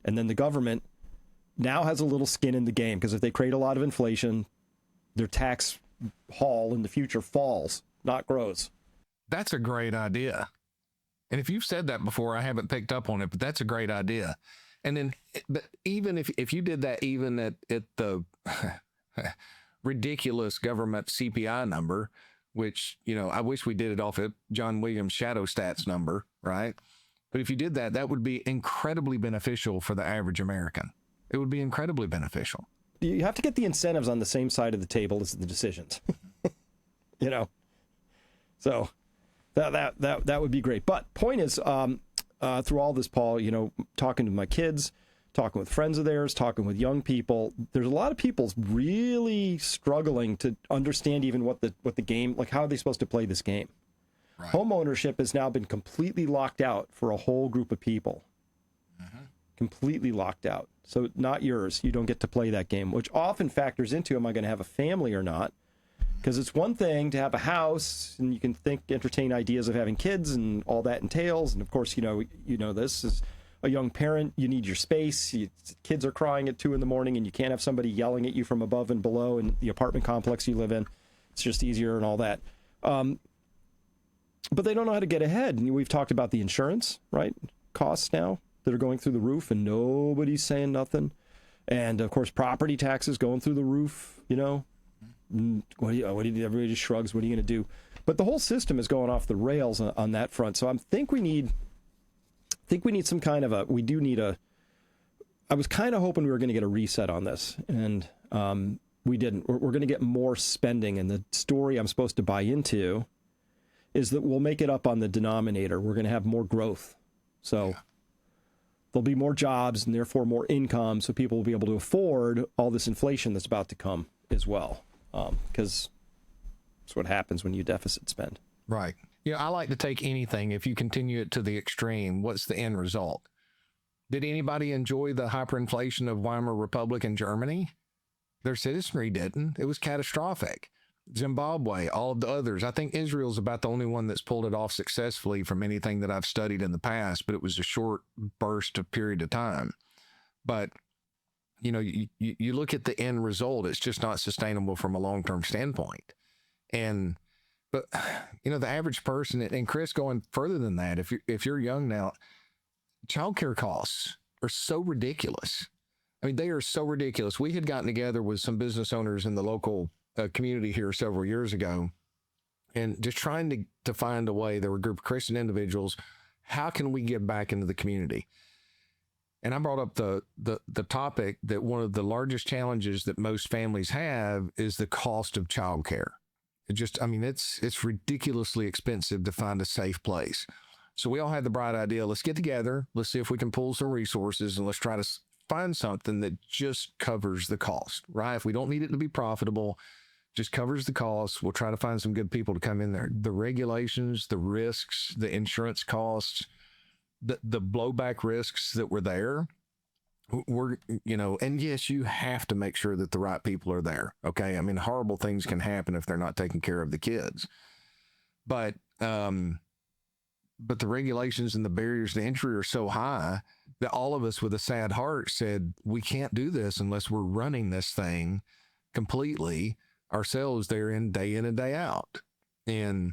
And then the government now has a little skin in the game, because if they create a lot of inflation, their tax haul in the future falls, not grows. That's a great idea. And if you've said that before, I haven't picked up on it, but that's a great idea. And then, but even if you did that, even at the ridiculous government CPI number, which, I wish we did it off of John Williams' shadow stats number, right? But if you did that, that would be incredibly beneficial for the average American. It would be incredibly beneficial. You have to get the incentives on the same side of the table as the decisions, So that would be great. But point is, through all this, Paul, talking to my kids, talking with friends of theirs, talking with young people, there's a lot of people really struggling to understand even what the game, like, how are they supposed to play this game? Right. Home ownership has now been completely locked out for a whole group of people. Mm-hmm. Completely locked out. So not yours. You don't get to play that game, which often factors into, am I going to have a family or not? Because it's one thing to have a house, and you can entertain ideas of having kids and all that entails. And of course, this is a young parent. You need your space. Kids are crying at 2 a.m, and you can't have somebody yelling at you from above and below in the apartment complex you live in. It's just easier and all that. But they don't know how to get ahead. And we've talked about the insurance, right? Costs now that are going through the roof, and nobody's saying nothing. And of course, property taxes going through the roof, everybody just shrugs. What are you going to do? But the whole system is going off the rails on that front. So I think we need some kind of I was kind of hoping we were going to get a reset on this, and we didn't. We're going to get more spending, and the story I'm supposed to buy into is that we'll make it up on the denominator. We're going to have more growth. So there'll be more jobs and therefore more income, so people will be able to afford all this inflation that's about to come as well. Because that's what happens when you deficit spend. Right. I like to take anything. If you continue it to the extreme, what's the end result? Did anybody enjoy the hyperinflation of Weimar Republic in Germany? Their citizenry didn't. It was catastrophic. Zimbabwe, all of the others. I think Israel's about the only one that's pulled it off successfully from anything that I've studied in the past, but it was a short burst of period of time. But, you know, you look at the end result, it's just not sustainable from a long-term standpoint. But, you know, the average person, and Chris, going further than that, if you're young now, childcare costs are so ridiculous. I mean, they are so ridiculous. We had gotten together with some business owners in the local community here several years ago, and just trying to find a way. There were a group of Christian individuals. How can we give back into the community? And I brought up the topic that one of the largest challenges that most families have is the cost of childcare. It's ridiculously expensive to find a safe place. So we all had the bright idea, let's get together, let's see if we can pull some resources, and let's try to find something that just covers the cost, right? If we don't need it to be profitable, just covers the cost. We'll try to find some good people to come in there. The regulations, the risks, the insurance costs, the blowback risks that were there were, you know, and yes, you have to make sure that the right people are there. Okay. I mean, horrible things can happen if they're not taking care of the kids, but the regulations and the barriers to entry are so high that all of us with a sad heart said, we can't do this unless we're running this thing completely ourselves there in and day out. And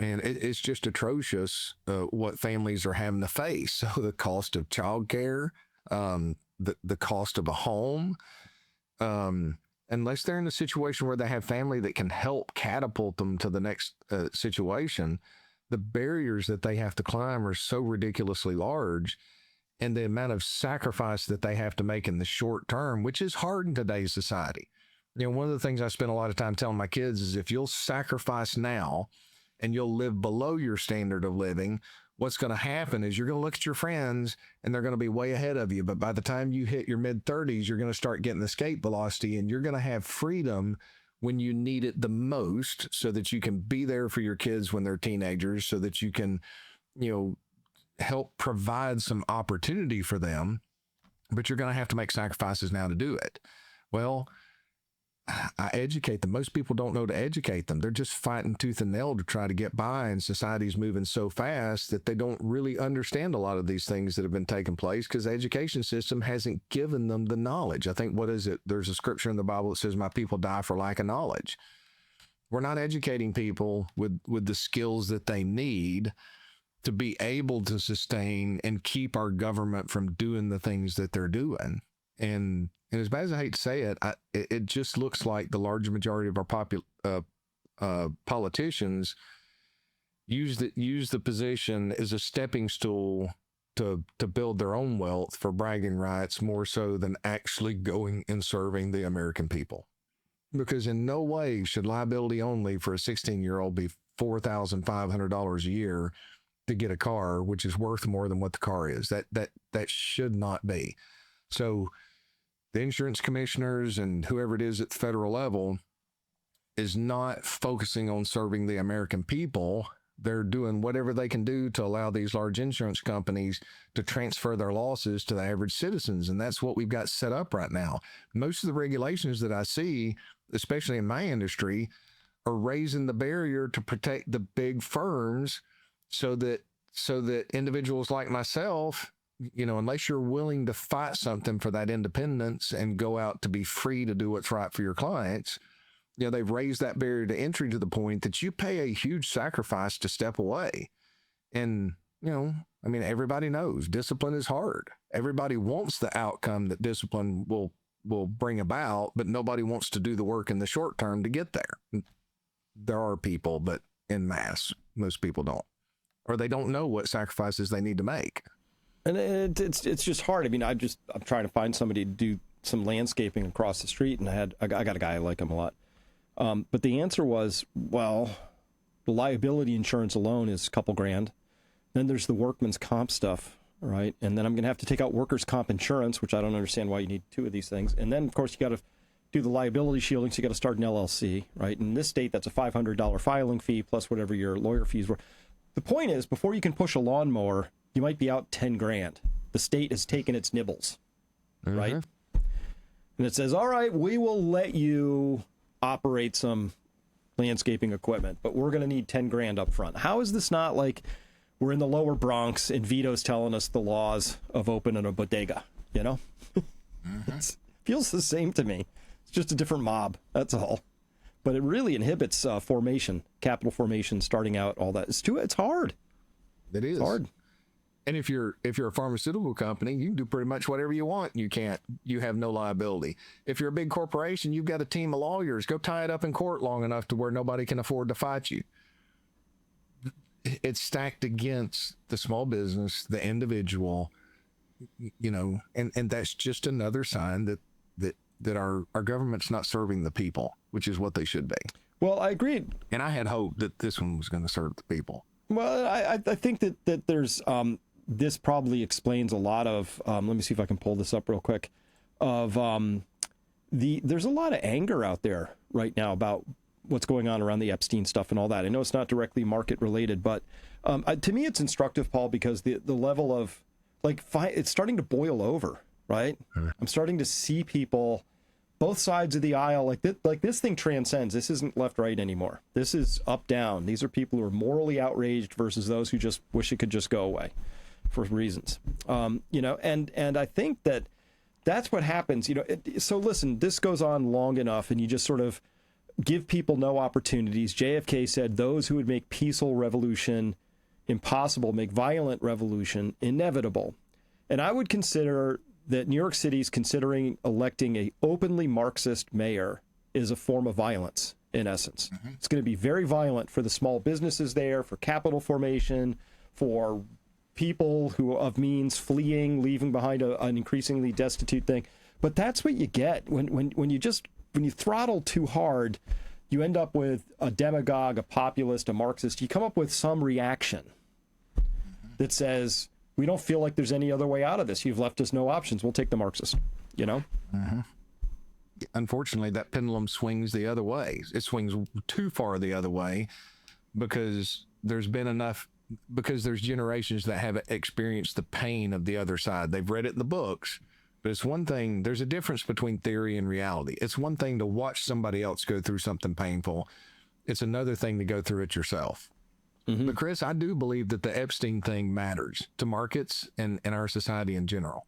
it's just atrocious what families are having to face. So the cost of childcare, the cost of a home, unless they're in a situation where they have family that can help catapult them to the next situation, the barriers that they have to climb are so ridiculously large, and the amount of sacrifice that they have to make in the short term, which is hard in today's society. You know, one of the things I spend a lot of time telling my kids is if you'll sacrifice now and you'll live below your standard of living, what's going to happen is you're going to look at your friends and they're going to be way ahead of you. But by the time you hit your mid-30s, you're going to start getting escape velocity, and you're going to have freedom when you need it the most, so that you can be there for your kids when they're teenagers, so that you can, you know, help provide some opportunity for them, but you're going to have to make sacrifices now to do it. Well, I educate them. Most people don't know to educate them. They're just fighting tooth and nail to try to get by, and society's moving so fast that they don't really understand a lot of these things that have been taking place because the education system hasn't given them the knowledge. I think, what is it? There's a scripture in the Bible that says, my people die for lack of knowledge. We're not educating people with the skills that they need to be able to sustain and keep our government from doing the things that they're doing. And as bad as I hate to say it, it just looks like the large majority of our politicians use the position as a stepping stool to build their own wealth for bragging rights, more so than actually going and serving the American people. Because in no way should liability only for a 16-year-old be $4,500 a year to get a car, which is worth more than what the car is. That should not be. So the insurance commissioners and whoever it is at the federal level is not focusing on serving the American people. They're doing whatever they can do to allow these large insurance companies to transfer their losses to the average citizens. And that's what we've got set up right now. Most of the regulations that I see, especially in my industry, are raising the barrier to protect the big firms so that individuals like myself, you know, unless you're willing to fight something for that independence and go out to be free to do what's right for your clients, you know, they've raised that barrier to entry to the point that you pay a huge sacrifice to step away. And, you know, I mean, everybody knows discipline is hard. Everybody wants the outcome that discipline will bring about, but nobody wants to do the work in the short term to get there. There are people, but en masse, most people don't, or they don't know what sacrifices they need to make. And it's just hard. I mean, I'm trying to find somebody to do some landscaping across the street, and I got a guy, I like him a lot. But the answer was, well, the liability insurance alone is a couple grand. Then there's the workman's comp stuff, right? And then I'm going to have to take out workers' comp insurance, which I don't understand why you need two of these things. And then, of course, you got to do the liability shielding, so you got to start an LLC, right? In this state, that's a $500 filing fee plus whatever your lawyer fees were. The point is, before you can push a lawnmower, you might be out 10 grand. the state has taken its nibbles, right? Mm-hmm. And it says, all right, we will let you operate some landscaping equipment, but we're going to need 10 grand up front. How is this not like we're in the lower Bronx and Vito's telling us the laws of opening a bodega, you know? Mm-hmm. It feels the same to me. It's just a different mob, that's all. But it really inhibits formation, capital formation, starting out, all that. It's hard. It is. It's hard. And if you're a pharmaceutical company, you can do pretty much whatever you want. You have no liability. If you're a big corporation, you've got a team of lawyers. Go tie it up in court long enough to where nobody can afford to fight you. It's stacked against the small business, the individual, you know, and that's just another sign that our government's not serving the people, which is what they should be. Well, I agree. And I had hope that this one was going to serve the people. Well, I think that there's this probably explains a lot of let me see if I can pull this up real quick of there's a lot of anger out there right now about what's going on around the Epstein stuff and all that. I know it's not directly market related, but to me it's instructive, Paul, because the level of it's starting to boil over, right? I'm starting to see people both sides of the aisle, like this thing transcends. This isn't left right anymore. This is up down. These are people who are morally outraged versus those who just wish it could just go away for reasons. You know, and I think that's what happens. You know, so listen, this goes on long enough, and you just sort of give people no opportunities. JFK said those who would make peaceful revolution impossible make violent revolution inevitable. And I would consider that New York City is considering electing a openly Marxist mayor is a form of violence, in essence. Mm-hmm. It's going to be very violent for the small businesses there, for capital formation, for people who of means fleeing, leaving behind an increasingly destitute thing. But that's what you get when you throttle too hard. You end up with a demagogue, a populist, a Marxist. You come up with some reaction that says, we don't feel like there's any other way out of this. You've left us no options. We'll take the Marxist, you know? Mm-hmm. Unfortunately, that pendulum swings the other way. It swings too far the other way because there's generations that have experienced the pain of the other side. They've read it in the books, but it's one thing. There's a difference between theory and reality. It's one thing to watch somebody else go through something painful. It's another thing to go through it yourself. Mm-hmm. But Chris, I do believe that the Epstein thing matters to markets and our society in general.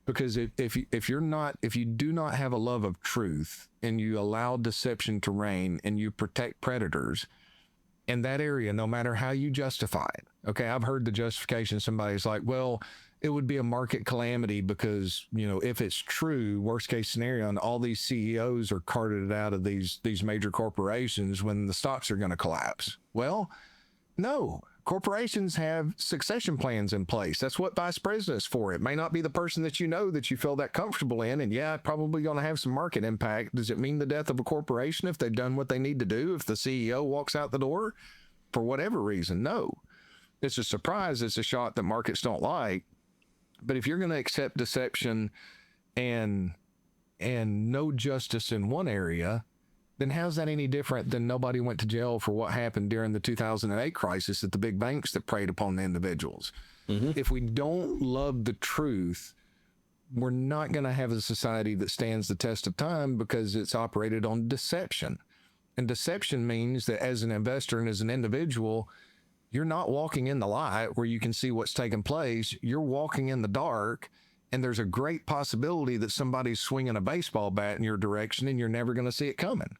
Because if you do not have a love of truth and you allow deception to reign and you protect predators in that area, no matter how you justify it. Okay, I've heard the justification. Somebody's like, well, it would be a market calamity because, you know, if it's true, worst case scenario, and all these CEOs are carted out of these major corporations when the stocks are going to collapse. Well, no, corporations have succession plans in place. That's what vice president's for. It may not be the person that you know that you feel that comfortable in. And yeah, probably going to have some market impact. Does it mean the death of a corporation if they've done what they need to do? If the CEO walks out the door for whatever reason? No. It's a surprise. It's a shot that markets don't like. But if you're going to accept deception and no justice in one area, then how's that any different than nobody went to jail for what happened during the 2008 crisis at the big banks that preyed upon the individuals? Mm-hmm. If we don't love the truth, we're not going to have a society that stands the test of time because it's operated on deception. And deception means that as an investor and as an individual, you're not walking in the light where you can see what's taking place. You're walking in the dark. And there's a great possibility that somebody's swinging a baseball bat in your direction and you're never going to see it coming.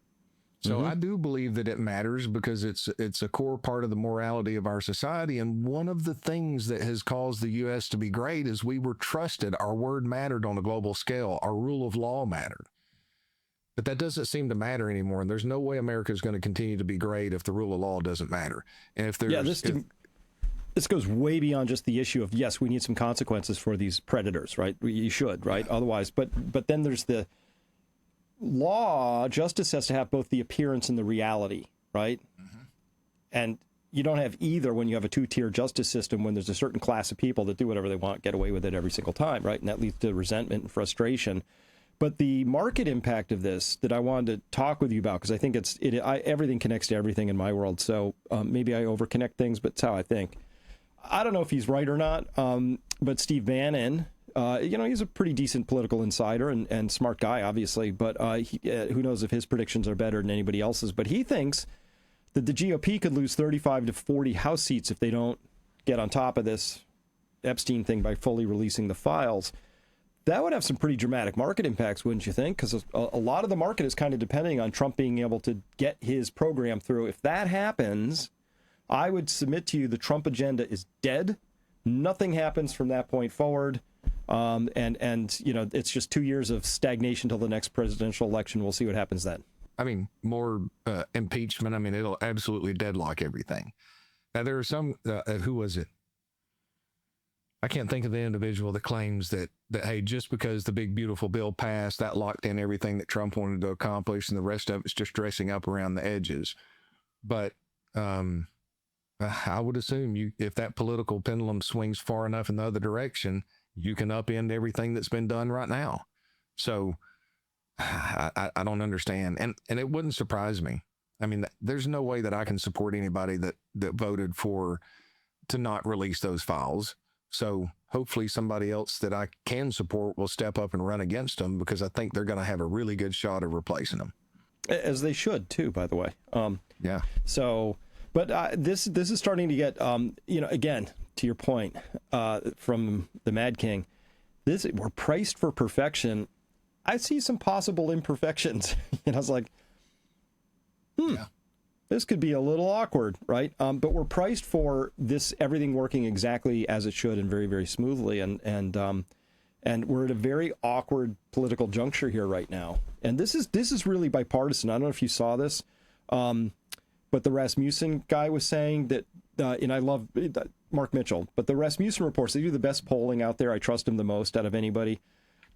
So I do believe that it matters because it's a core part of the morality of our society. And one of the things that has caused the U.S. to be great is we were trusted. Our word mattered on a global scale. Our rule of law mattered. But that doesn't seem to matter anymore. And there's no way America is going to continue to be great if the rule of law doesn't matter. And if there's... This goes way beyond just the issue of, yes, we need some consequences for these predators, right? You should, right? Yeah. Otherwise, but then there's the law. Justice has to have both the appearance and the reality, right? Mm-hmm. And you don't have either when you have a two-tier justice system when there's a certain class of people that do whatever they want, get away with it every single time, right? And that leads to resentment and frustration. But the market impact of this that I wanted to talk with you about, because I think everything connects to everything in my world. So maybe I overconnect things, but it's how I think. I don't know if he's right or not, but Steve Bannon, he's a pretty decent political insider and smart guy, obviously, but who knows if his predictions are better than anybody else's. But he thinks that the GOP could lose 35 to 40 House seats if they don't get on top of this Epstein thing by fully releasing the files. That would have some pretty dramatic market impacts, wouldn't you think? Because a lot of the market is kind of depending on Trump being able to get his program through. If that happens, I would submit to you the Trump agenda is dead. Nothing happens from that point forward. And it's just 2 years of stagnation till the next presidential election. We'll see what happens then. I mean, more impeachment. I mean, it'll absolutely deadlock everything. Now, there are some, who was it? I can't think of the individual that claims that, hey, just because the big, beautiful bill passed, that locked in everything that Trump wanted to accomplish, and the rest of it's just dressing up around the edges. But I would assume if that political pendulum swings far enough in the other direction, you can upend everything that's been done right now. So I don't understand. And it wouldn't surprise me. I mean, there's no way that I can support anybody that voted to not release those files. So hopefully somebody else that I can support will step up and run against them, because I think they're going to have a really good shot of replacing them. As they should, too, by the way. Yeah. So, but this is starting to get, again, to your point from the Mad King, we're priced for perfection. I see some possible imperfections. I was like, yeah. This could be a little awkward, right? But we're priced for this, everything working exactly as it should and very, very smoothly. And we're at a very awkward political juncture here right now. And this is really bipartisan. I don't know if you saw this, but the Rasmussen guy was saying that, and I love Mark Mitchell, but the Rasmussen reports, they do the best polling out there. I trust him the most out of anybody.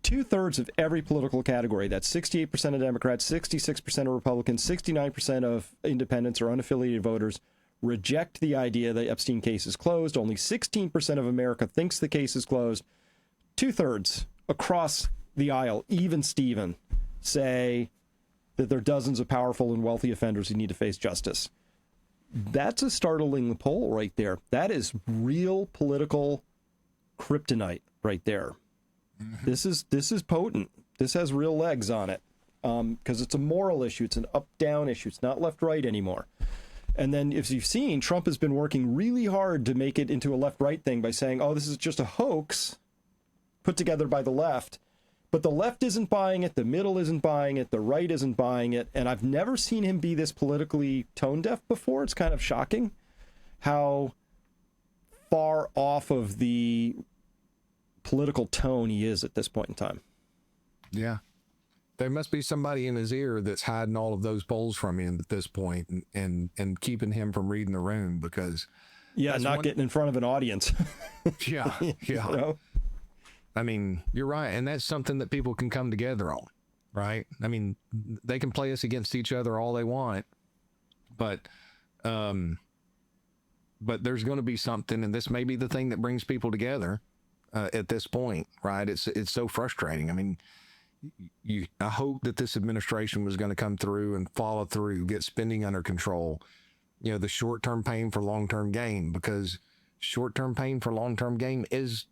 2/3 of every political category, that's 68% of Democrats, 66% of Republicans, 69% of independents or unaffiliated voters, reject the idea the Epstein case is closed. Only 16% of America thinks the case is closed. 2/3 across the aisle, even Steven, say that there are dozens of powerful and wealthy offenders who need to face justice. That's a startling poll right there. That is real political kryptonite right there. This is potent. This has real legs on it, because it's a moral issue. It's an up-down issue. It's not left-right anymore. And then, if you've seen, Trump has been working really hard to make it into a left-right thing by saying, oh, this is just a hoax put together by the left. But the left isn't buying it. The middle isn't buying it. The right isn't buying it. And I've never seen him be this politically tone-deaf before. It's kind of shocking how far off of the political tone he is at this point in time. Yeah. There must be somebody in his ear that's hiding all of those polls from him at this point and keeping him from reading the room, because not getting in front of an audience. Yeah. I mean, you're right. And that's something that people can come together on, right? I mean, they can play us against each other all they want, but there's going to be something, and this may be the thing that brings people together. At this point, right? It's so frustrating. I mean, I hope that this administration was going to come through and follow through, get spending under control. The short-term pain for long-term gain, because short-term pain for long-term gain is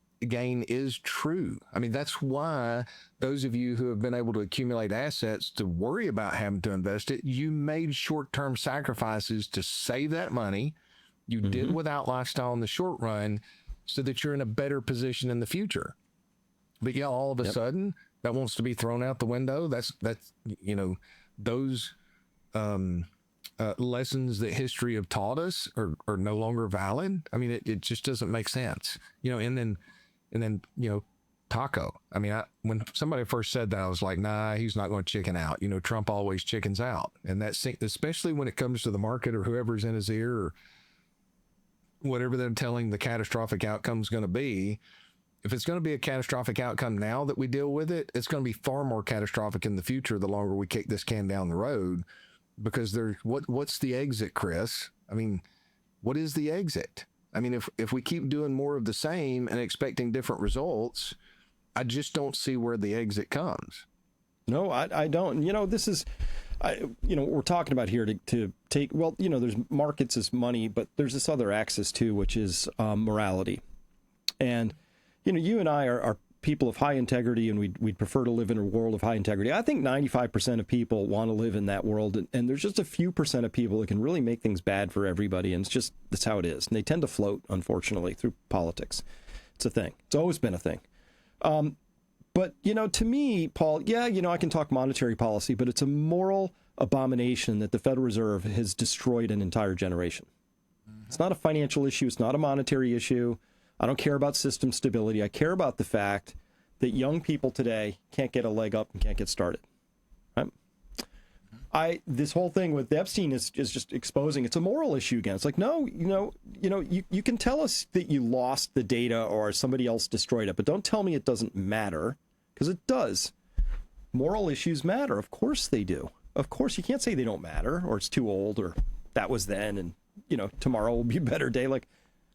true. I mean, that's why those of you who have been able to accumulate assets to worry about having to invest it, you made short-term sacrifices to save that money. You did without lifestyle in the short run, so that you're in a better position in the future. But yeah, all of a sudden that wants to be thrown out the window. That's those lessons that history have taught us are no longer valid. I mean, it just doesn't make sense. And then Taco. I mean, when somebody first said that, I was like, nah, he's not going to chicken out. Trump always chickens out, and that's especially when it comes to the market or whoever's in his ear or whatever they're telling the catastrophic outcome is going to be. If it's going to be a catastrophic outcome now that we deal with it, it's going to be far more catastrophic in the future the longer we kick this can down the road, because what's the exit, Chris? I mean, what is the exit? I mean, if we keep doing more of the same and expecting different results, I just don't see where the exit comes. No, I don't. This is, what we're talking about here to take, well, there's markets as money, but there's this other axis too, which is morality. And, you and I are people of high integrity, and we'd prefer to live in a world of high integrity. I think 95% of people want to live in that world, and there's just a few percent of people that can really make things bad for everybody, and that's how it is. And they tend to float, unfortunately, through politics. It's a thing. It's always been a thing. But, to me, Paul, I can talk monetary policy, but it's a moral abomination that the Federal Reserve has destroyed an entire generation. It's not a financial issue. It's not a monetary issue. I don't care about system stability. I care about the fact that young people today can't get a leg up and can't get started. Right? This whole thing with Epstein is just exposing it's a moral issue again. It's like, no, you can tell us that you lost the data or somebody else destroyed it, but don't tell me it doesn't matter, because it does. Moral issues matter. Of course they do. Of course, you can't say they don't matter, or it's too old, or that was then, and tomorrow will be a better day. Like,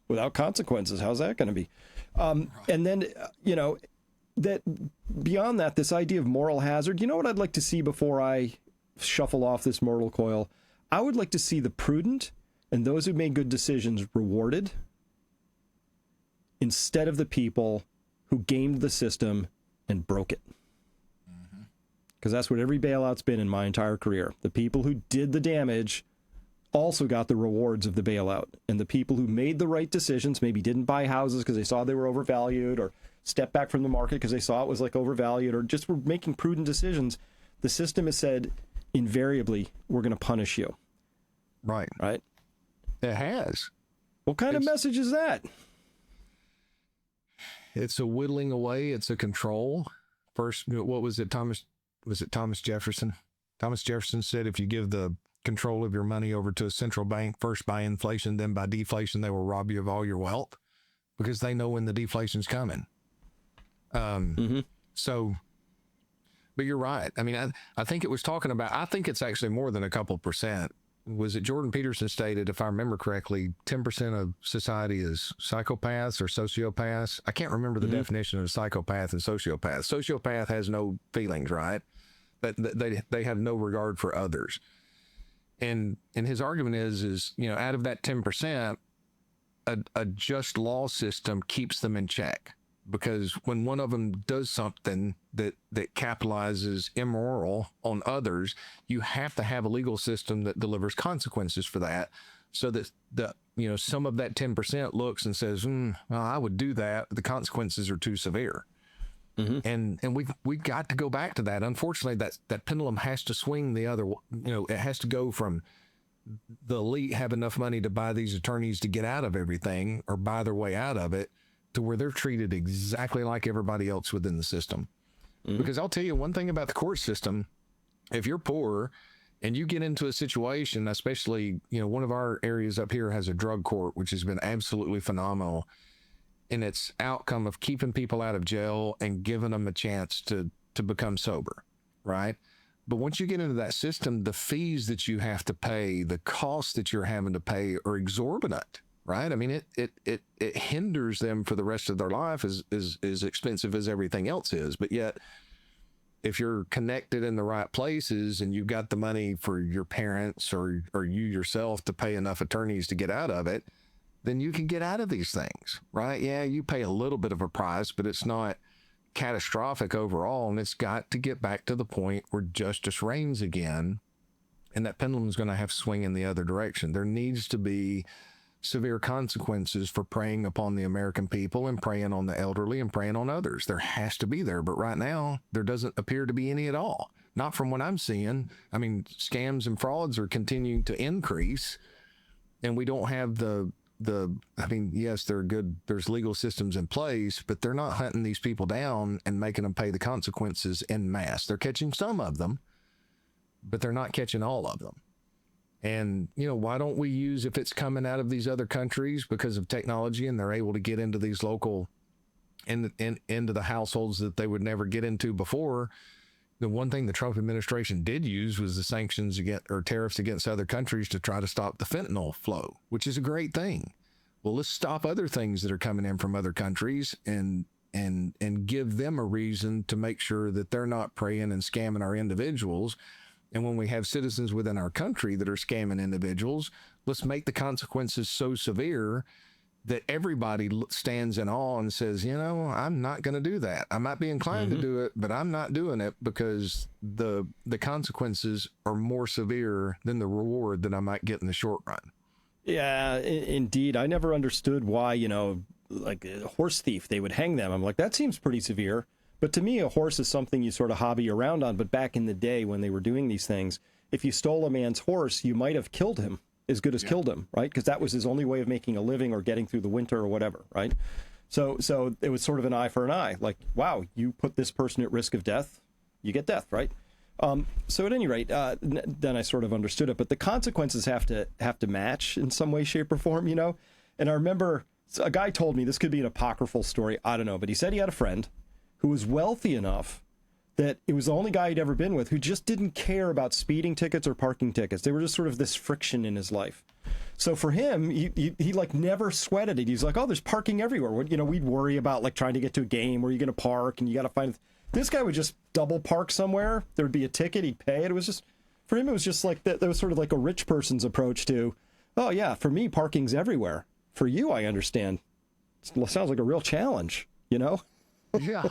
without consequences, how's that going to be? And then, that beyond that, this idea of moral hazard, what I'd like to see before I shuffle off this mortal coil? I would like to see the prudent and those who made good decisions rewarded, instead of the people who gamed the system and broke it. Because that's what every bailout's been in my entire career. The people who did the damage also got the rewards of the bailout. And the people who made the right decisions, maybe didn't buy houses because they saw they were overvalued, or stepped back from the market because they saw it was like overvalued, or just were making prudent decisions, the system has said, invariably, we're going to punish you. Right. Right? It has. What kind of message is that? It's a whittling away. It's a control. First, what was it? Thomas Jefferson? Thomas Jefferson said, if you give the control of your money over to a central bank, first by inflation, then by deflation, they will rob you of all your wealth, because they know when the deflation's coming. So, but you're right. I mean, I think it was talking about, I think it's actually more than a couple percent. Was it Jordan Peterson stated, if I remember correctly, 10% of society is psychopaths or sociopaths? I can't remember the definition of psychopath and sociopath. Sociopath has no feelings, right? But they have no regard for others. And his argument is, out of that 10%, a just law system keeps them in check. Because when one of them does something that capitalizes immoral on others, you have to have a legal system that delivers consequences for that, so that some of that 10% looks and says, well, I would do that, but the consequences are too severe. And we've got to go back to that. Unfortunately, that pendulum has to swing the other. It has to go from the elite have enough money to buy these attorneys to get out of everything, or buy their way out of it, to where they're treated exactly like everybody else within the system. Because I'll tell you one thing about the court system: if you're poor and you get into a situation, especially, one of our areas up here has a drug court, which has been absolutely phenomenal in its outcome of keeping people out of jail and giving them a chance to become sober, right? But once you get into that system, the fees that you have to pay, the costs that you're having to pay are exorbitant, right? I mean, it hinders them for the rest of their life, as expensive as everything else is. But yet, if you're connected in the right places and you've got the money for your parents or you yourself to pay enough attorneys to get out of it, then you can get out of these things, right? Yeah, you pay a little bit of a price, but it's not catastrophic overall. And it's got to get back to the point where justice reigns again, and that pendulum is going to have to swing in the other direction. There needs to be severe consequences for preying upon the American people and preying on the elderly and preying on others. There has to be there, but right now there doesn't appear to be any at all. Not from what I'm seeing. I mean, scams and frauds are continuing to increase, and we don't have yes, they're good. There's legal systems in place, but they're not hunting these people down and making them pay the consequences en masse. They're catching some of them, but they're not catching all of them. And, why don't we use, if it's coming out of these other countries because of technology and they're able to get into these local, into the households that they would never get into before? The one thing the Trump administration did use was the sanctions or tariffs against other countries to try to stop the fentanyl flow, which is a great thing. Well, let's stop other things that are coming in from other countries and give them a reason to make sure that they're not preying and scamming our individuals. And when we have citizens within our country that are scamming individuals, let's make the consequences so severe that everybody stands in awe and says, you know, I'm not going to do that. I might be inclined to do it, but I'm not doing it because the consequences are more severe than the reward that I might get in the short run. Yeah, indeed. I never understood why, you know, like a horse thief, they would hang them. I'm like, that seems pretty severe. But to me, a horse is something you sort of hobby around on. But back in the day when they were doing these things, if you stole a man's horse, you might have killed him, as good as killed him, right? Because that was his only way of making a living or getting through the winter or whatever, right? So it was sort of an eye for an eye. Like, wow, you put this person at risk of death, you get death, right? So at any rate, then I sort of understood it. But the consequences have to match in some way, shape, or form, you know? And I remember a guy told me, this could be an apocryphal story, I don't know, but he said he had a friend who was wealthy enough that it was the only guy he'd ever been with who just didn't care about speeding tickets or parking tickets. They were just sort of this friction in his life. So for him, he like never sweated it. He's like, oh, there's parking everywhere. You know, we'd worry about like trying to get to a game where you're going to park and you got to find. This guy would just double park somewhere. There'd be a ticket. He'd pay it. It was just, for him, it was just like that. That was sort of like a rich person's approach to, oh yeah, for me, parking's everywhere. For you, I understand. It sounds like a real challenge, you know? Yeah.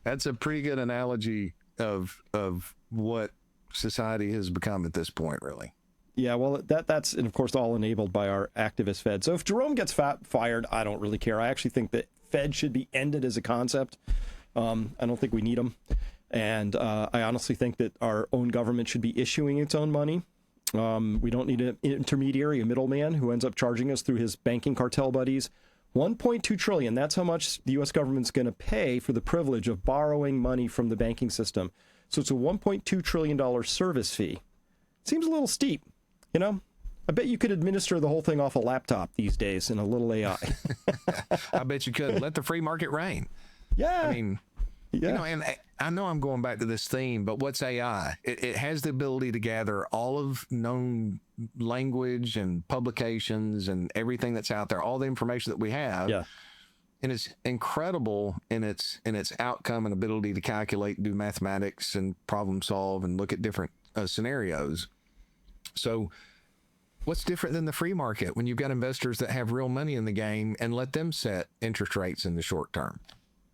That's a pretty good analogy of what society has become at this point, really. Yeah, well, that's and of course all enabled by our activist Fed. So if Jerome gets fired, I don't really care. I actually think that Fed should be ended as a concept. I don't think we need them, and I honestly think that our own government should be issuing its own money. We don't need an intermediary, a middleman who ends up charging us through his banking cartel buddies. 1.2 trillion. That's how much the U.S. government's going to pay for the privilege of borrowing money from the banking system. So it's a $1.2 trillion service fee. Seems a little steep, you know? I bet you could administer the whole thing off a laptop these days in a little AI. I bet you could. Let the free market reign. Yeah. I mean, yeah. You know, and I know I'm going back to this theme, but what's AI? It has the ability to gather all of known language and publications and everything that's out there, all the information that we have. Yeah. And it's incredible in its outcome and ability to calculate, do mathematics and problem solve and look at different scenarios. So what's different than the free market when you've got investors that have real money in the game and let them set interest rates in the short term,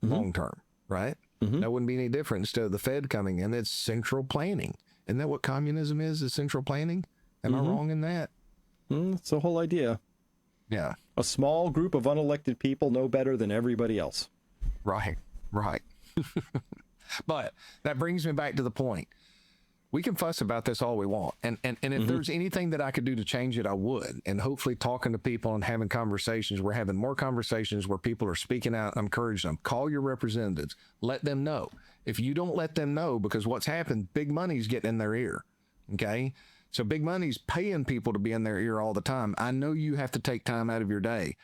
long term, right? That wouldn't be any different instead of the Fed coming in. It's central planning. Isn't that what communism is central planning? Am I wrong in that? That's the whole idea. Yeah. A small group of unelected people know better than everybody else. Right. But that brings me back to the point. We can fuss about this all we want. And if there's anything that I could do to change it, I would. And hopefully talking to people and having conversations, we're having more conversations where people are speaking out. I'm encouraging them. Call your representatives. Let them know. If you don't let them know, because what's happened, big money's getting in their ear. Okay? So big money's paying people to be in their ear all the time. I know you have to take time out of your day.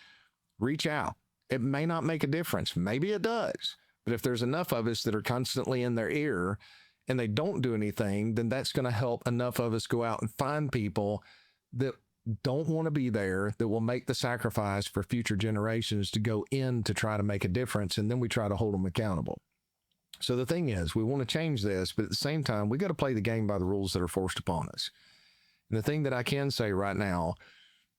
Reach out. It may not make a difference. Maybe it does. But if there's enough of us that are constantly in their ear and they don't do anything, then that's going to help enough of us go out and find people that don't want to be there, that will make the sacrifice for future generations to go in to try to make a difference. And then we try to hold them accountable. So the thing is, we want to change this, but at the same time, we got to play the game by the rules that are forced upon us. And the thing that I can say right now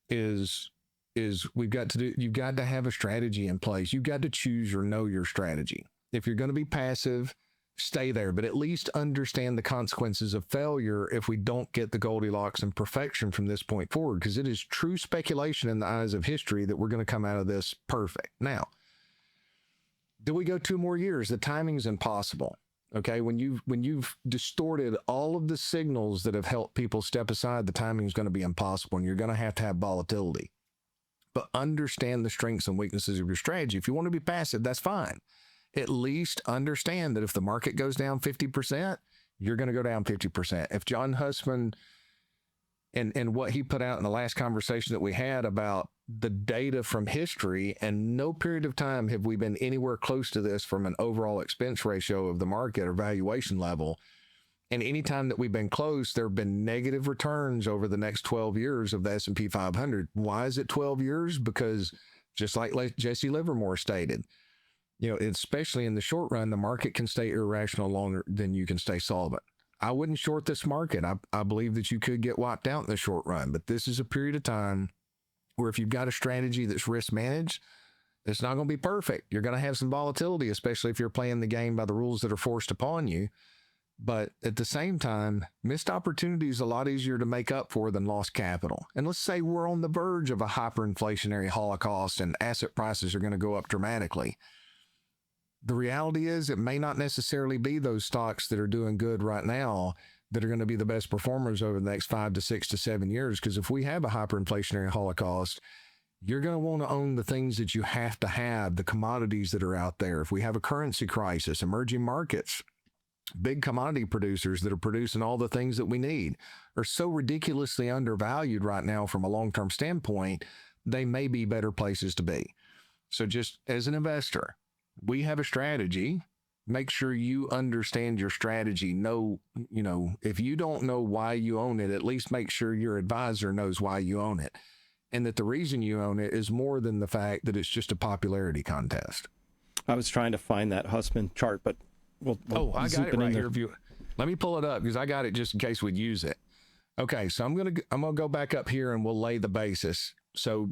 is you've got to have a strategy in place. You've got to choose or know your strategy. If you're going to be passive, stay there, but at least understand the consequences of failure if we don't get the Goldilocks and perfection from this point forward, because it is true speculation in the eyes of history that we're going to come out of this perfect. Now, do we go 2 more years? The timing's impossible. Okay, when you've distorted all of the signals that have helped people step aside, the timing is going to be impossible, and you're going to have volatility. But understand the strengths and weaknesses of your strategy. If you want to be passive, that's fine. At least understand that if the market goes down 50%, you're going to go down 50%. If John Hussman and what he put out in the last conversation that we had about the data from history, and no period of time have we been anywhere close to this from an overall expense ratio of the market or valuation level. And any time that we've been close, there have been negative returns over the next 12 years of the S&P 500. Why is it 12 years? Because just like Jesse Livermore stated, especially in the short run, the market can stay irrational longer than you can stay solvent. I wouldn't short this market. I believe that you could get wiped out in the short run, but this is a period of time where if you've got a strategy that's risk managed, it's not going to be perfect. You're going to have some volatility, especially if you're playing the game by the rules that are forced upon you. But at the same time, missed opportunity is a lot easier to make up for than lost capital. And let's say we're on the verge of a hyperinflationary holocaust and asset prices are going to go up dramatically. The reality is it may not necessarily be those stocks that are doing good right now that are going to be the best performers over the next 5 to 6 to 7 years. Because if we have a hyperinflationary holocaust, you're going to want to own the things that you have to have, the commodities that are out there. If we have a currency crisis, emerging markets, big commodity producers that are producing all the things that we need are so ridiculously undervalued right now from a long-term standpoint, they may be better places to be. So just as an investor, we have a strategy. Make sure you understand your strategy. If you don't know why you own it, at least make sure your advisor knows why you own it. And that the reason you own it is more than the fact that it's just a popularity contest. I was trying to find that Hussman chart, but we'll I got it right here. Let me pull it up because I got it just in case we'd use it. Okay, so I'm gonna go back up here and we'll lay the basis. So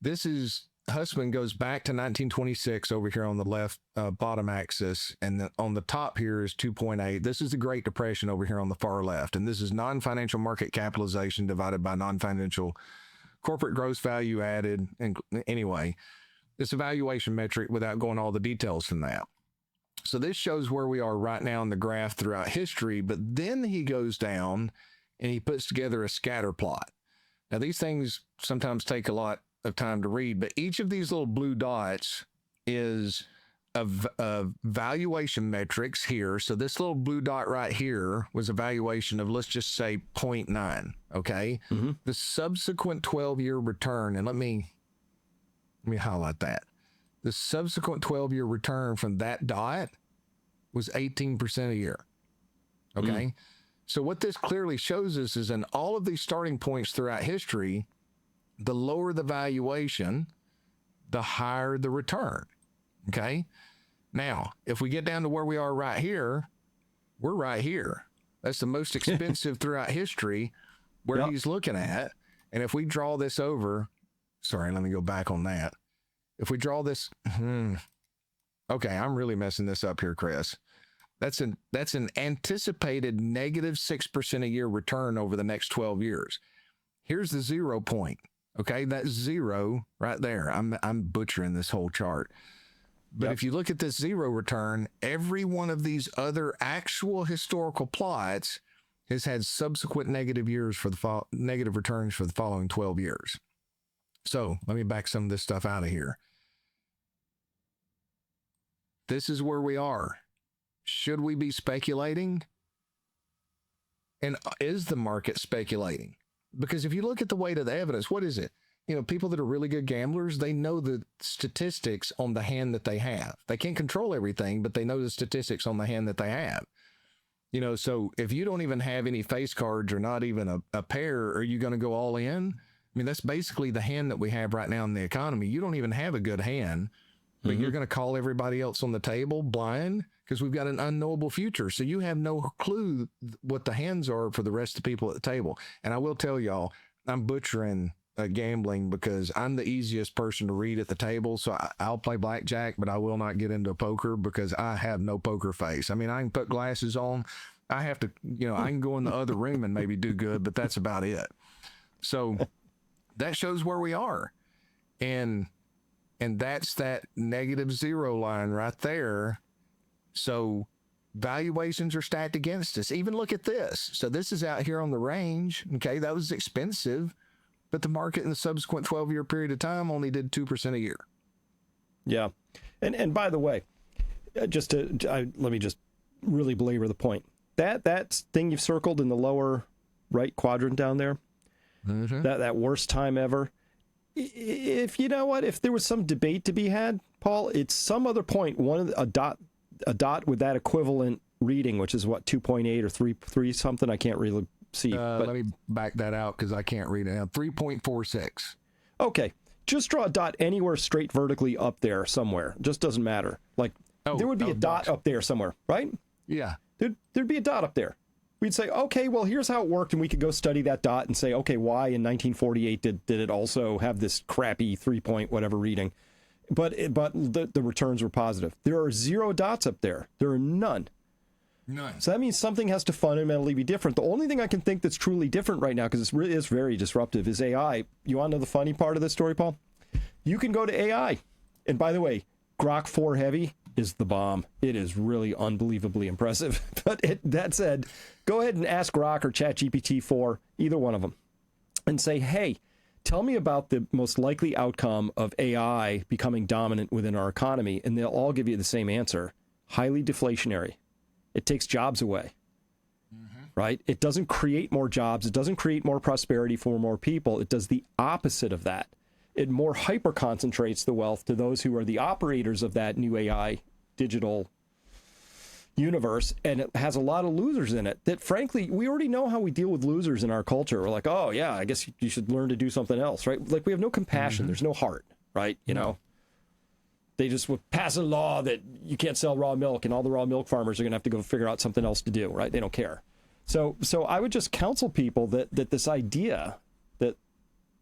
this is Hussman goes back to 1926 over here on the left bottom axis, and then on the top here is 2.8. This is the Great Depression over here on the far left, and this is non-financial market capitalization divided by non-financial corporate gross value added. And anyway, it's a valuation metric without going all the details from that. So this shows where we are right now in the graph throughout history, but then he goes down and he puts together a scatter plot. Now these things sometimes take a lot of time to read, but each of these little blue dots is a valuation metrics here. So this little blue dot right here was a valuation of, let's just say 0.9. Okay. Mm-hmm. The subsequent 12-year return, and let me highlight that. The subsequent 12-year return from that dot was 18% a year. Okay. Mm. So what this clearly shows us is in all of these starting points throughout history, the lower the valuation, the higher the return. Okay. Now, if we get down to where we are right here, we're right here. That's the most expensive throughout history where he's looking at. And if we draw this over, sorry, let me go back on that. If we draw this, okay, I'm really messing this up here, Chris. That's an anticipated negative 6% a year return over the next 12 years. Here's the 0 point. Okay, that's 0 right there. I'm butchering this whole chart. But if you look at this 0 return, every one of these other actual historical plots has had subsequent negative years for the negative returns for the following 12 years. So let me back some of this stuff out of here. This is where we are. Should we be speculating? And is the market speculating? Because if you look at the weight of the evidence, what is it? People that are really good gamblers, they know the statistics on the hand that they have. They can't control everything, but they know the statistics on the hand that they have. So if you don't even have any face cards or not even a pair, are you going to go all in? I mean, that's basically the hand that we have right now in the economy. You don't even have a good hand, but you're going to call everybody else on the table blind because we've got an unknowable future. So you have no clue what the hands are for the rest of the people at the table. And I will tell y'all, I'm butchering gambling because I'm the easiest person to read at the table. So I'll play blackjack, but I will not get into poker because I have no poker face. I mean, I can put glasses on. I have to, I can go in the other room and maybe do good, but that's about it. So that shows where we are. And that's that negative 0 line right there. So valuations are stacked against us. Even look at this. So this is out here on the range. Okay, that was expensive, but the market in the subsequent 12-year period of time only did 2% a year. Yeah. And by the way, let me just really belabor the point. That thing you've circled in the lower right quadrant down there, that worst time ever. If if there was some debate to be had, Paul, it's some other point, a dot with that equivalent reading, which is what, 2.8 or 3 something. I can't really see. Let me back that out because I can't read it now. 3.46. Okay. Just draw a dot anywhere straight vertically up there somewhere. Just doesn't matter. Like there would be a dot up there somewhere, right? Yeah. There'd be a dot up there. We'd say, okay, well, here's how it worked. And we could go study that dot and say, okay, why in 1948 did it also have this crappy 3-point whatever reading? But the returns were positive. There are 0 dots up there. There are none. None. So that means something has to fundamentally be different. The only thing I can think that's truly different right now, because it really is very disruptive, is AI. You want to know the funny part of this story, Paul? You can go to AI. And by the way, Grok 4 Heavy is the bomb. It is really unbelievably impressive. But that said, go ahead and ask Grok or ChatGPT 4, either one of them, and say, hey, tell me about the most likely outcome of AI becoming dominant within our economy. And they'll all give you the same answer. Highly deflationary. It takes jobs away, right? It doesn't create more jobs. It doesn't create more prosperity for more people. It does the opposite of that. It more hyper concentrates the wealth to those who are the operators of that new AI digital universe. And it has a lot of losers in it that, frankly, we already know how we deal with losers in our culture. We're like, oh, yeah, I guess you should learn to do something else, right? Like we have no compassion. There's no heart, right? You know? They just would pass a law that you can't sell raw milk, and all the raw milk farmers are going to have to go figure out something else to do, right? They don't care. So I would just counsel people that this idea that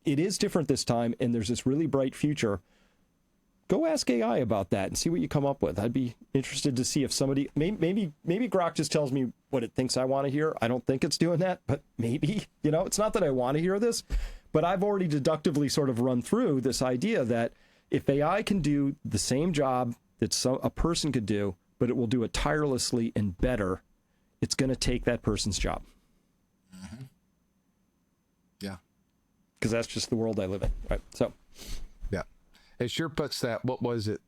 it is different this time and there's this really bright future, go ask AI about that and see what you come up with. I'd be interested to see if somebody, maybe Grok just tells me what it thinks I want to hear. I don't think it's doing that, but maybe, it's not that I want to hear this, but I've already deductively sort of run through this idea that if AI can do the same job that a person could do, but it will do it tirelessly and better, it's going to take that person's job. Yeah. Because that's just the world I live in, right? So, yeah, it sure puts that. What was it?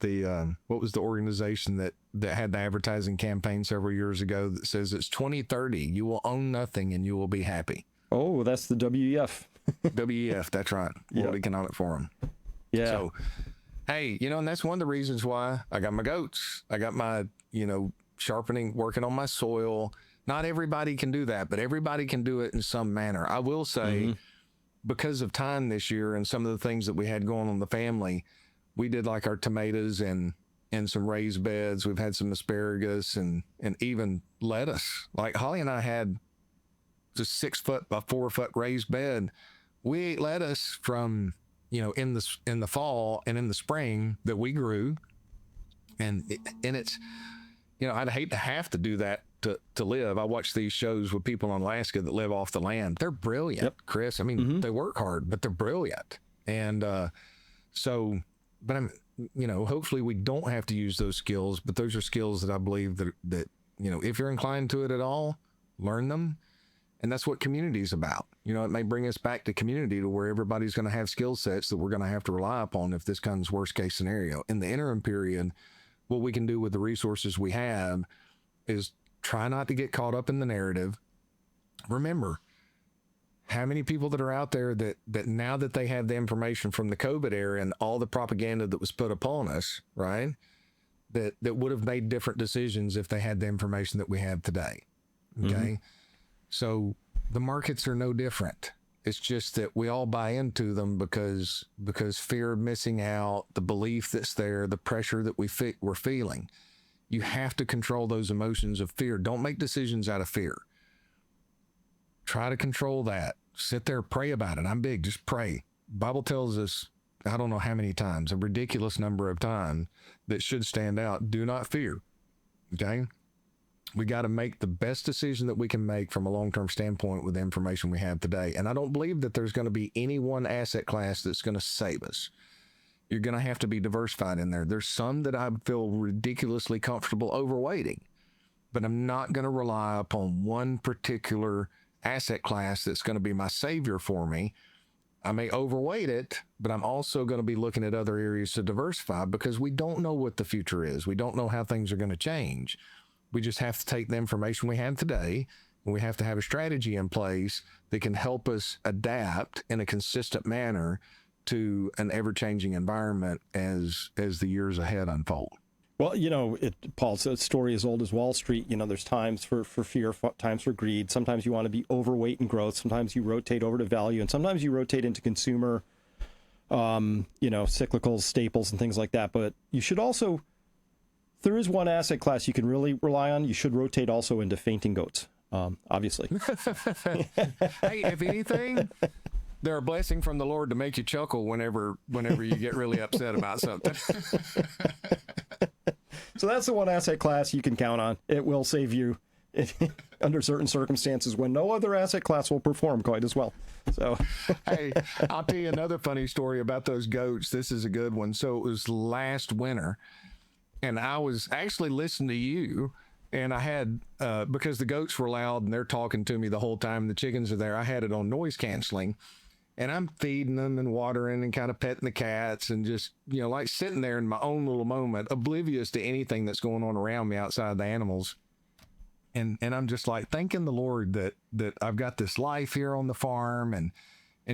What was the organization that had the advertising campaign several years ago that says it's 2030, you will own nothing and you will be happy? Oh, that's the WEF. WEF, that's right. World Economic Forum. Yeah. So, hey, and that's one of the reasons why I got my goats. I got my, sharpening, working on my soil. Not everybody can do that, but everybody can do it in some manner. I will say, because of time this year and some of the things that we had going on in the family, we did like our tomatoes and some raised beds. We've had some asparagus and even lettuce. Like Holly and I had just 6 foot by 4 foot raised bed. We ate lettuce from, in the fall and in the spring that we grew. And it's, I'd hate to have to do that to live. I watch these shows with people in Alaska that live off the land. They're brilliant, Chris. I mean, they work hard, but they're brilliant. And but I'm, hopefully we don't have to use those skills, but those are skills that I believe that if you're inclined to it at all, learn them. And that's what community is about. It may bring us back to community to where everybody's going to have skill sets that we're going to have to rely upon if this comes worst case scenario. In the interim period, what we can do with the resources we have is try not to get caught up in the narrative. Remember, how many people that are out there that now that they have the information from the COVID era and all the propaganda that was put upon us, right, that would have made different decisions if they had the information that we have today. Okay. So the markets are no different. It's just that we all buy into them because fear of missing out, the belief that's there, the pressure that we're feeling. You have to control those emotions of fear. Don't make decisions out of fear. Try to control that. Sit there, pray about it. I'm big, just pray. Bible tells us, I don't know how many times, a ridiculous number of times that should stand out. Do not fear. Okay? We got to make the best decision that we can make from a long-term standpoint with the information we have today. And I don't believe that there's going to be any one asset class that's going to save us. You're going to have to be diversified in there. There's some that I feel ridiculously comfortable overweighting, but I'm not going to rely upon one particular asset class that's going to be my savior for me. I may overweight it, but I'm also going to be looking at other areas to diversify because we don't know what the future is. We don't know how things are going to change. We just have to take the information we have today, and we have to have a strategy in place that can help us adapt in a consistent manner to an ever-changing environment as the years ahead unfold. Well, Paul's story as old as Wall Street. There's times for fear, times for greed. Sometimes you want to be overweight in growth. Sometimes you rotate over to value, and sometimes you rotate into consumer cyclicals, staples, and things like that. But you should also, there is one asset class you can really rely on. You should rotate also into fainting goats, obviously. Hey, if anything, they're a blessing from the Lord to make you chuckle whenever you get really upset about something. So that's the one asset class you can count on. It will save you under certain circumstances when no other asset class will perform quite as well. So, hey, I'll tell you another funny story about those goats. This is a good one. So it was last winter, and I was actually listening to you, and I had, because the goats were loud and they're talking to me the whole time, the chickens are there, I had it on noise canceling. And I'm feeding them and watering and kind of petting the cats and just, like sitting there in my own little moment, oblivious to anything that's going on around me outside the animals. And I'm just like thanking the Lord that I've got this life here on the farm and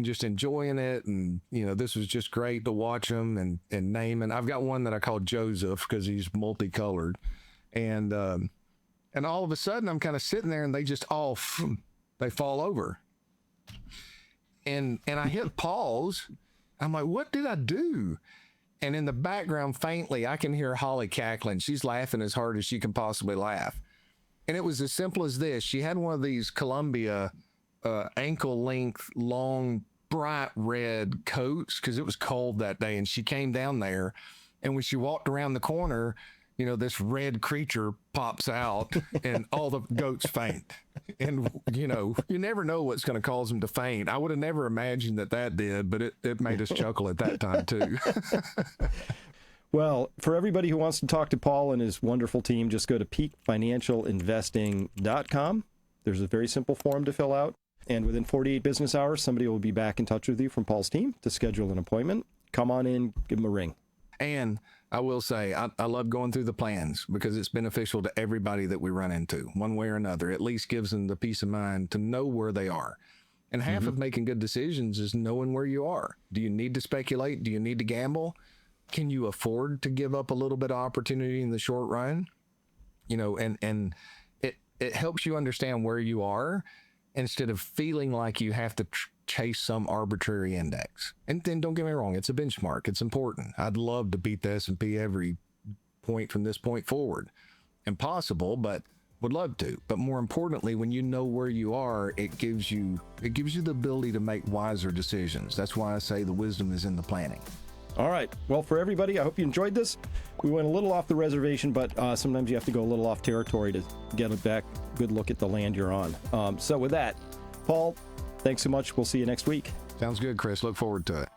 just enjoying it. And, this was just great to watch them and name. And I've got one that I call Joseph because he's multicolored. And all of a sudden I'm kind of sitting there and they just they fall over. And I hit pause. I'm like, what did I do? And in the background, faintly, I can hear Holly cackling. She's laughing as hard as she can possibly laugh. And it was as simple as this. She had one of these Columbia ankle length, long, bright red coats because it was cold that day. And she came down there. And when she walked around the corner, this red creature pops out and all the goats faint. And, you never know what's going to cause them to faint. I would have never imagined that did, but it made us chuckle at that time too. Well, for everybody who wants to talk to Paul and his wonderful team, just go to peakfinancialinvesting.com. There's a very simple form to fill out. And within 48 business hours, somebody will be back in touch with you from Paul's team to schedule an appointment. Come on in, give them a ring. And I will say, I love going through the plans because it's beneficial to everybody that we run into one way or another. At least gives them the peace of mind to know where they are. And half of making good decisions is knowing where you are. Do you need to speculate? Do you need to gamble? Can you afford to give up a little bit of opportunity in the short run? And it helps you understand where you are instead of feeling like you have to chase some arbitrary index. And then don't get me wrong, it's a benchmark. It's important. I'd love to beat the S&P every point from this point forward. Impossible, but would love to. But more importantly, when you know where you are, it gives you the ability to make wiser decisions. That's why I say the wisdom is in the planning. All right. Well, for everybody, I hope you enjoyed this. We went a little off the reservation, but sometimes you have to go a little off territory to get a good look at the land you're on. So with that, Paul, thanks so much. We'll see you next week. Sounds good, Chris. Look forward to it.